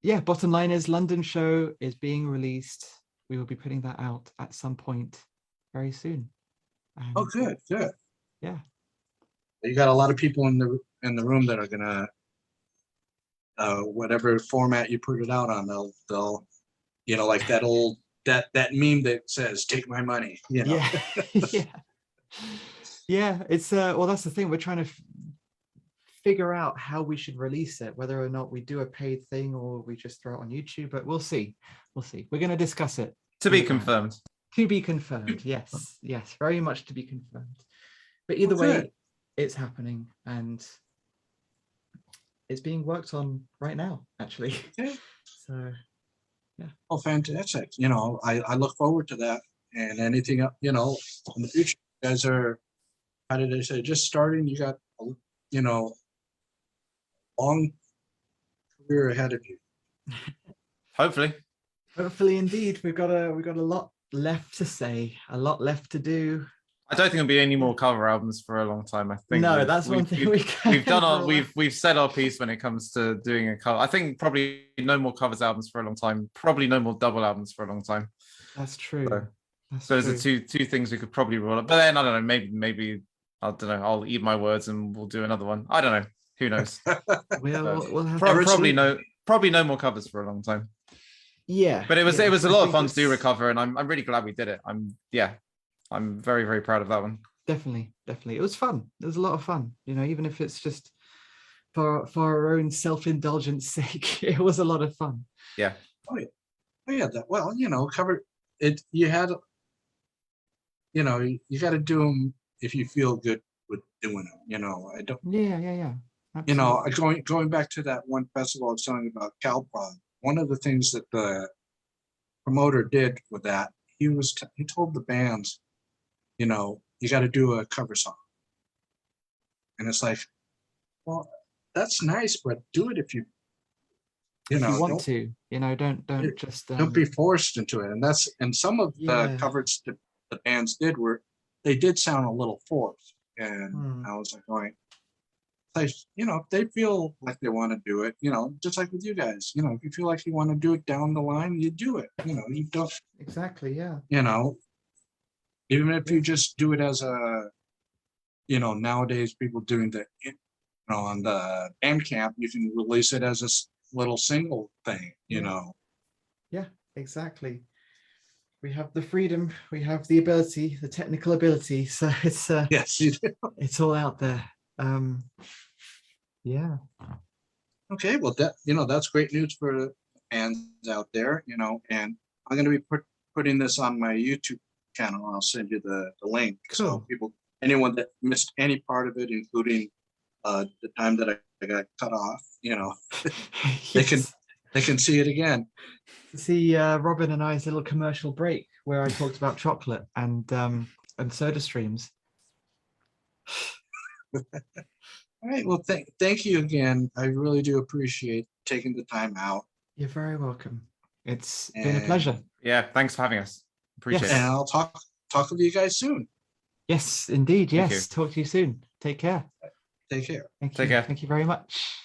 yeah, bottom line is London show is being released. We will be putting that out at some point very soon. And, Oh, good. Yeah. You got a lot of people in the room that are gonna whatever format you put it out on, they'll like that old that meme that says "take my money." Yeah. Yeah. It's well, that's the thing. We're trying to figure out how we should release it, whether or not we do a paid thing or we just throw it on YouTube. But we'll see. We're going to discuss it. To be confirmed. To be confirmed. Yes. Very much to be confirmed. But either way, it's happening and it's being worked on right now, actually. Okay. So, yeah. Oh, fantastic. I look forward to that, and anything up, in the future. You guys are, how did I say, just starting. You got, long career ahead of you. Hopefully Indeed. We've got a lot left to say, a lot left to do. I don't think there'll be any more cover albums for a long time. I think that's one thing we've done we've said our piece when it comes to doing a cover. I think probably no more covers albums for a long time. Probably no more double albums for a long time. That's true. So, That's So those true. are two things we could probably roll up. But then I don't know, maybe I don't know. I'll eat my words and we'll do another one. I don't know. Who knows? We'll have Ever to see- Probably no more covers for a long time. Yeah, But it was yeah, a I lot of think fun to do it's- recover, and I'm really glad we did it. I'm very, very proud of that one. Definitely. It was fun. It was a lot of fun. You know, even if it's just for our own self-indulgence sake, it was a lot of fun. Yeah. Oh yeah, that well, cover it. You had, you got to do them if you feel good with doing them. I don't. Yeah. Absolutely. Going back to that one festival I was telling you about, CalProd. One of the things that the promoter did with that, he told the bands, you got to do a cover song, and it's like, well, that's nice, but do it if you If you want don't, to, don't just don't be forced into it. And some of Yeah. the covers that the bands did they did sound a little forced, and Hmm. I was like going, like, if they feel like they want to do it, just like with you guys, if you feel like you want to do it down the line, you do it. You don't, exactly, yeah. even if you just do it as a, nowadays people doing on the Bandcamp, you can release it as a little single thing, Yeah, exactly. We have the freedom, we have the ability, the technical ability, so it's Yes, you do. it's all out there. Yeah. Okay, well, that's great news for the fans out there, and I'm going to be putting this on my YouTube channel. I'll send you the link. So Cool. anyone that missed any part of it, including the time that I got cut off, they can Yes. they can see it again. To see Robin and I's little commercial break where I talked about chocolate and soda streams. All right, well, thank you again. I really do appreciate taking the time out. You're very welcome. It's been a And- pleasure. Yeah, thanks for having us. Appreciate Yes. And it. I'll talk with you guys soon. Yes, indeed. Thank Yes. Talk to you soon. Take care. Take care. Thank Take you. care. Thank you very much.